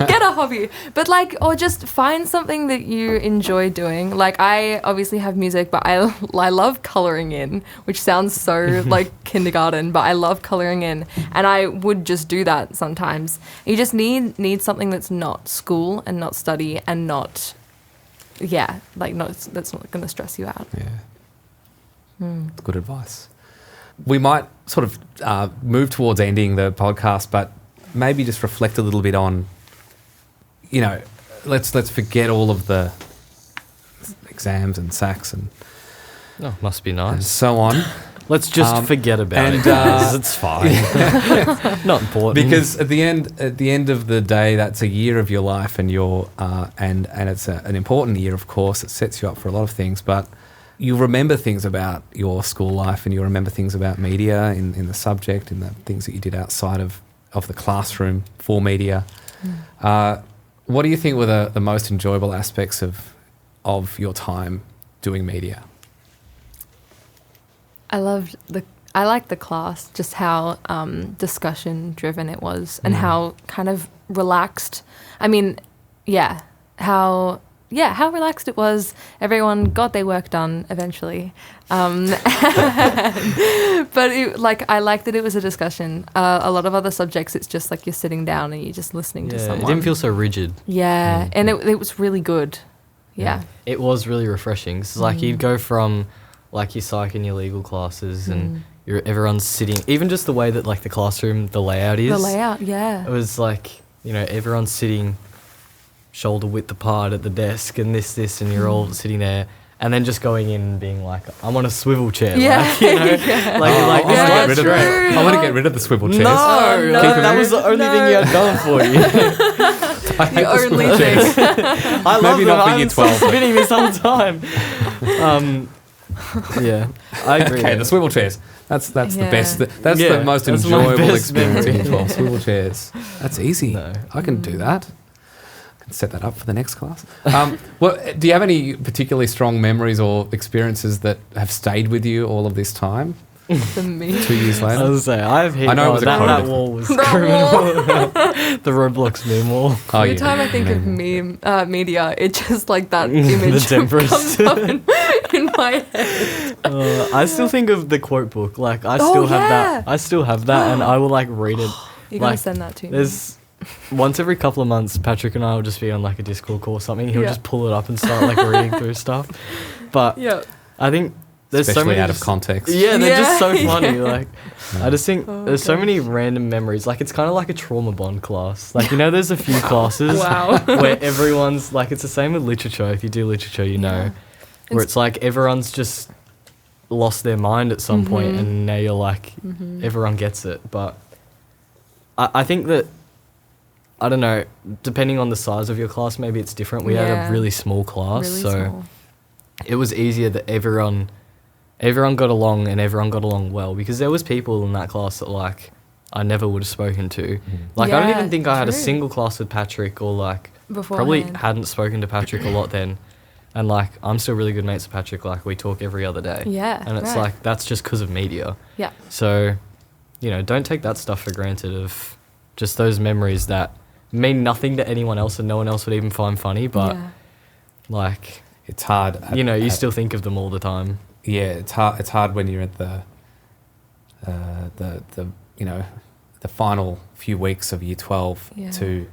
get a hobby, but or just find something that you enjoy doing. Like I obviously have music, but I love coloring in, which sounds so like kindergarten, but I love coloring in, and I would just do that sometimes. You just need something that's not school and not study and not, that's not going to stress you out. Yeah. Good advice. We might sort of move towards ending the podcast, but maybe just reflect a little bit on, let's forget all of the exams and SACs and Oh, must be and nice. so on. Let's just forget about and, it. Guys. It's fine. Not important. Because at the end of the day, that's a year of your life, and you're and it's an important year, of course. It sets you up for a lot of things, but you remember things about your school life, and you remember things about media in the subject, and the things that you did outside of the classroom for media. What do you think were the most enjoyable aspects of your time doing media? I liked the class, just how discussion driven it was, and how kind of relaxed. I mean, how relaxed it was. Everyone got their work done eventually. But I liked that it was a discussion. A lot of other subjects, it's just like you're sitting down and you're just listening to yeah, someone. it didn't feel so rigid. Yeah, and it was really good. Yeah. It was really refreshing. It's like you'd go from like your psych and your legal classes and everyone's sitting, even just the way that like the classroom, the layout is. The layout, yeah. It was like, everyone's sitting shoulder width apart at the desk and this, and you're all sitting there. And then just going in and being like, I'm on a swivel chair. Yeah. Like, like I this is true. want to get rid of the swivel chairs. No, no, that was the only thing you had going for you. I hate The the swivel only chairs. thing. I love Maybe them. not for I've year been 12, but- spinning this whole time. Yeah, I agree. Okay, the swivel chairs. That's the Yeah. best. That's Yeah, the most that's my enjoyable best experience in memory. 12. Swivel chairs. That's easy. No. I can do that. I can set that up for the next class. Do you have any particularly strong memories or experiences that have stayed with you all of this time? The me. 2 years I later? was saying, I've hit I know it was a that code. wall was That criminal. The Roblox meme wall. Oh, Every time I think of media, it just like that image Tempest. comes up in my head. I still think of the quote book. Like I Oh, still have yeah. that. I still have that, and I will like read it. You gotta Like, send that to me. There's once every couple of months, Patrick and I will just be on like a Discord call or something. He'll Yeah. just pull it up and start like reading through stuff. But Yeah. I think there's so Especially many out of context. Yeah, they're just so Yeah, funny. yeah. Like, I just think Oh, there's so gosh. many random memories. Like, it's kind of like a trauma bond class. Like, there's a few classes Wow. where everyone's like, it's the same with literature. If you do literature, you know, Yeah. where it's like everyone's just lost their mind at some point, and now you're like, everyone gets it. But I think that, I don't know, depending on the size of your class, maybe it's different. We had Yeah. a really small class, Really so small. it was easier that everyone got along and everyone got along well, because there was people in that class that like I never would have spoken to. Like I don't Yeah, even think I had a true. single class with Patrick, or like probably Beforehand. hadn't spoken to Patrick a lot then. And like I'm still really good mates with Patrick. Like we talk every other day. Yeah, And it's right. like that's just because of media. Yeah. So, don't take that stuff for granted, of just those memories that mean nothing to anyone else and no one else would even find funny, but like it's hard. you still think of them all the time. Yeah, it's hard. It's hard when you're at the the final few weeks of year 12 to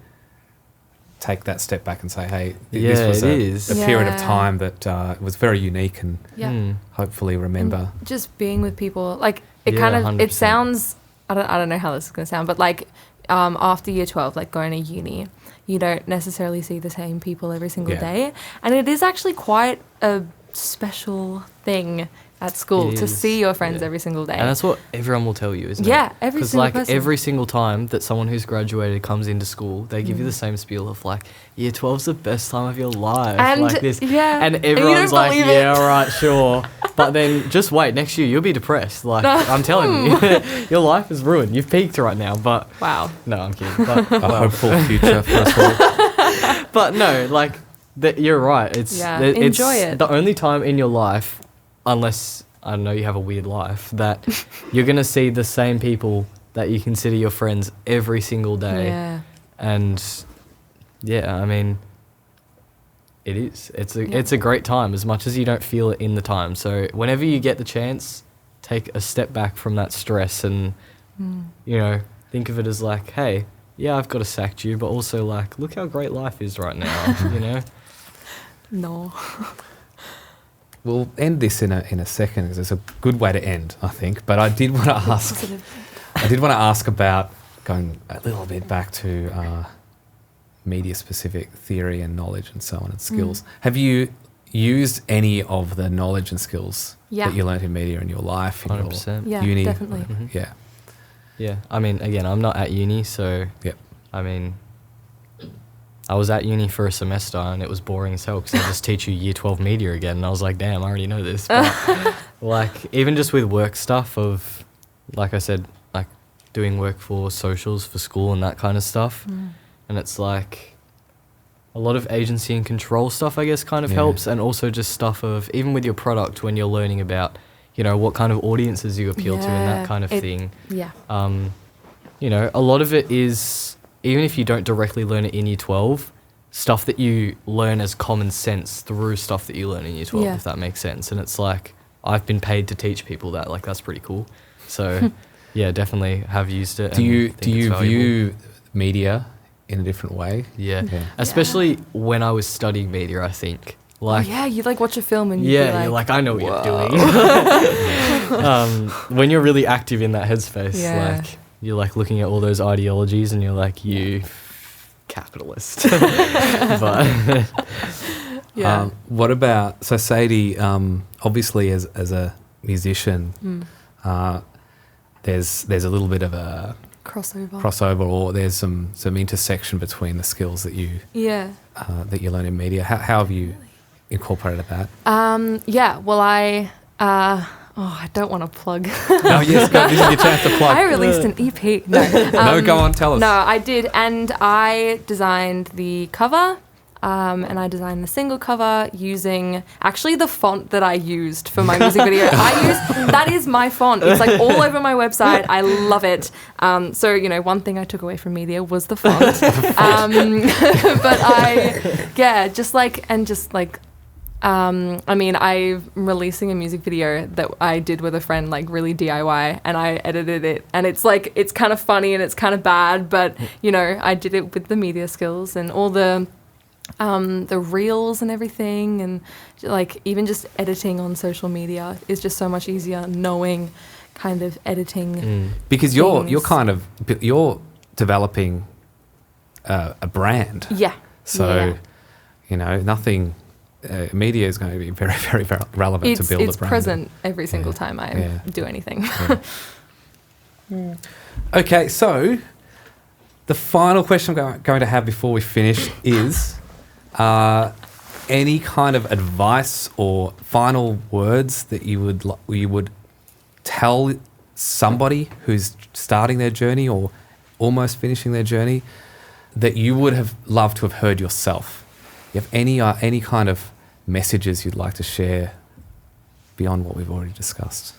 take that step back and say, hey, this was a period of time that was very unique and hopefully remember. And just being with people, like it kind of 100%. It sounds. I don't know how this is going to sound, but like after year 12, like going to uni, you don't necessarily see the same people every single day, and it is actually quite a special thing at school to see your friends every single day. And that's what everyone will tell you, isn't it? Yeah, every single person. Because like every single time that someone who's graduated comes into school, they give you the same spiel of like, year 12's the best time of your life. And like this. and everyone's like, yeah, all right, sure. But then just wait, next year you'll be depressed. Like I'm telling you, your life is ruined. You've peaked right now, but... Wow. No, I'm kidding. But, a hopeful future for us all. But no, like, you're right. Enjoy it. The only time in your life, unless, I don't know, you have a weird life, that you're going to see the same people that you consider your friends every single day. Yeah. And, yeah, I mean, it is. It's a great time, as much as you don't feel it in the time. So whenever you get the chance, take a step back from that stress and, you know, think of it as like, hey, yeah, I've got a sack due, but also like, look how great life is right now, you know? No. We'll end this in a second because it's a good way to end, I think. But I did want to ask. I did want to ask about going a little bit back to media-specific theory and knowledge and so on and skills. Have you used any of the knowledge and skills that you learnt in media in your life, in 100%. your uni? Definitely. Mm-hmm. Yeah. Yeah. I mean, again, I'm not at uni, so I mean, I was at uni for a semester and it was boring as hell because they just teach you year 12 media again. And I was like, damn, I already know this. But like, even just with work stuff of, like I said, like doing work for socials for school and that kind of stuff. And it's like a lot of agency and control stuff, I guess, kind of helps. And also just stuff of, even with your product, when you're learning about, you know, what kind of audiences you appeal to and that kind of thing. Yeah. You know, a lot of it is, even if you don't directly learn it in year 12, stuff that you learn as common sense through stuff that you learn in year 12, if that makes sense. And it's like, I've been paid to teach people that. Like, that's pretty cool. So, yeah, definitely have used it. Do you view media in a different way? Yeah. Especially when I was studying media, I think. Like, you like watch a film and you're like, I know what you're doing. When you're really active in that headspace, like, you're like looking at all those ideologies and you're like, you capitalist. But what about, so Sadie, obviously as a musician, there's a little bit of a crossover, or there's some intersection between the skills that you that you learn in media. How have you incorporated that? Well, I don't want to plug. Oh, yes, go. This is your chance to plug. I released an EP. No, go on, tell us. No, I did, and I designed the cover, and I designed the single cover using actually the font that I used for my music video. That is my font. It's like all over my website. I love it. So, you know, one thing I took away from media was the font. But I mean, I'm releasing a music video that I did with a friend, like really DIY, and I edited it. And it's like, it's kind of funny and it's kind of bad, but, you know, I did it with the media skills and all the reels and everything. And like, even just editing on social media is just so much easier knowing kind of editing. Because you're developing a brand. Yeah. So, you know, nothing... media is going to be very, very, very relevant to build a brand. It's present every single time I do anything. Okay, so the final question I'm going to have before we finish is any kind of advice or final words that you would tell somebody who's starting their journey or almost finishing their journey that you would have loved to have heard yourself? You have any kind of messages you'd like to share beyond what we've already discussed?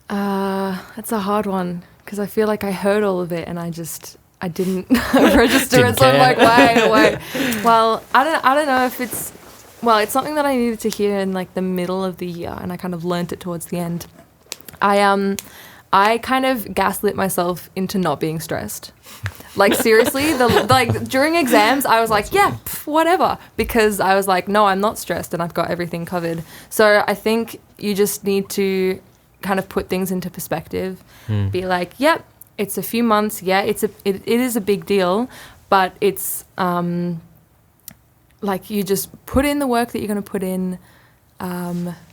That's a hard one because I feel like I heard all of it and I just I didn't register it, so I'm like, wait. Well, I don't know if it's something that I needed to hear in like the middle of the year, and I kind of learnt it towards the end. I kind of gaslit myself into not being stressed. Like seriously, during exams, I was like, yeah, whatever, because I was like, no, I'm not stressed and I've got everything covered. So I think you just need to kind of put things into perspective. Be like, yep, it's a few months. Yeah, it is a big deal, but it's like you just put in the work that you're going to put in.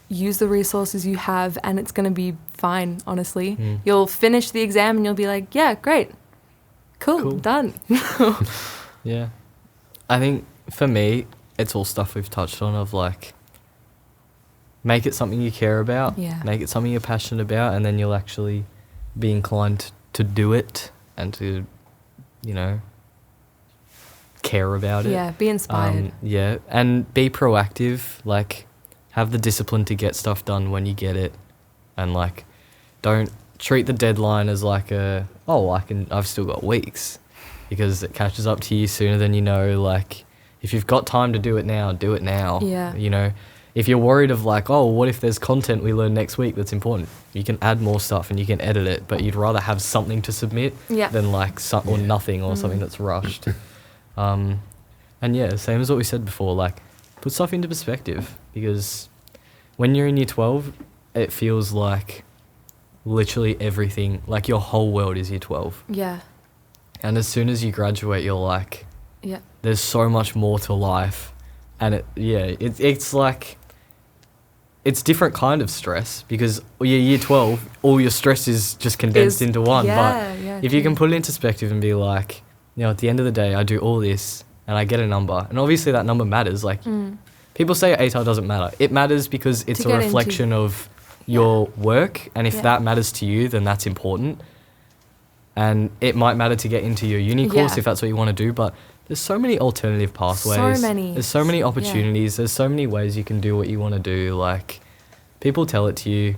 Use the resources you have, and it's going to be fine, honestly. You'll finish the exam and you'll be like, yeah, great. Cool. Done. Yeah. I think for me, it's all stuff we've touched on of like, make it something you care about, make it something you're passionate about, and then you'll actually be inclined to do it and to, care about it. Yeah, be inspired. And be proactive, like, have the discipline to get stuff done when you get it, and like, don't treat the deadline as like I've still got weeks, because it catches up to you sooner than you know. Like, if you've got time to do it now, do it now. Yeah. If you're worried of like, oh, what if there's content we learn next week that's important? You can add more stuff and you can edit it, but you'd rather have something to submit than like or nothing, or something that's rushed. And yeah, same as what we said before, like, put stuff into perspective, because when you're in year 12, it feels like literally everything, like your whole world is year 12. Yeah. And as soon as you graduate, you're like, there's so much more to life. And it's like, it's different kind of stress, because you're year 12, all your stress is just condensed into one. But if you can put it into perspective and be like, at the end of the day, I do all this and I get a number. And obviously that number matters. Like, people say ATAR doesn't matter. It matters because it's a reflection of your work. And if that matters to you, then that's important. And it might matter to get into your uni course if that's what you want to do. But there's so many alternative pathways. There's so many opportunities. There's so many ways you can do what you want to do. Like, people tell it to you.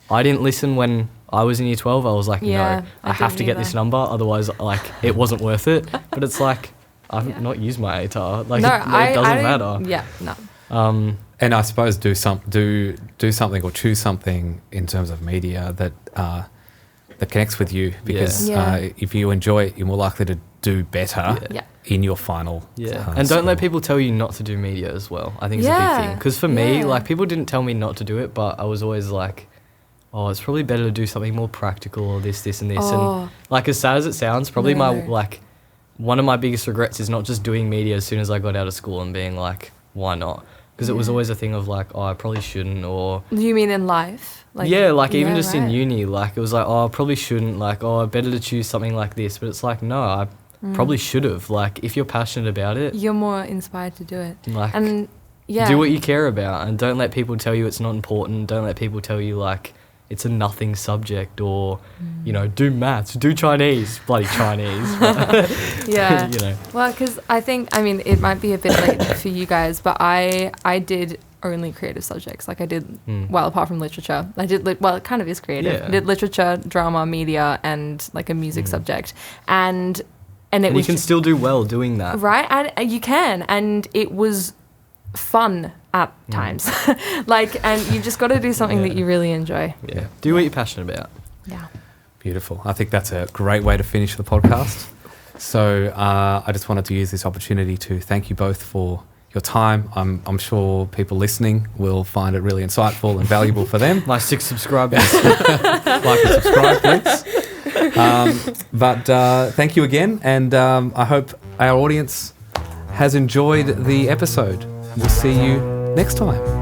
I didn't listen when I was in year 12. I was like, no, I have to get this number. Otherwise, like, it wasn't worth it. But it's like, I've not used my ATAR. Like, it doesn't matter. Yeah, no. And I suppose do something or choose something in terms of media that connects with you, because if you enjoy it, you're more likely to do better in your final. And don't let people tell you not to do media as well. I think it's a big thing. Because for me, like, people didn't tell me not to do it, but I was always like, oh, it's probably better to do something more practical, or this, and this. And like, as sad as it sounds, probably one of my biggest regrets is not just doing media as soon as I got out of school and being like, why not? Because it was always a thing of like, oh, I probably shouldn't, or... You mean in life? Like, even just in uni, like, it was like, oh, I probably shouldn't, like, oh, better to choose something like this. But it's like, no, I probably should have. Like, if you're passionate about it... You're more inspired to do it. Like, and do what you care about, and don't let people tell you it's not important. Don't let people tell you, like, it's a nothing subject, or, do maths, do Chinese, bloody Chinese. Well, because it might be a bit late for you guys, but I did only creative subjects. Like, I did, well, apart from literature, I did, it kind of is creative. I did literature, drama, media, and like a music subject. And it was... you can still do well doing that. Right? And you can. And it was fun at times. And you've just got to do something that you really enjoy. Yeah. Do what you're passionate about. Yeah. Beautiful. I think that's a great way to finish the podcast. So I just wanted to use this opportunity to thank you both for your time. I'm sure people listening will find it really insightful and valuable for them. My 6 subscribers. Like and subscribe, please. But thank you again, and I hope our audience has enjoyed the episode. We'll see you next time.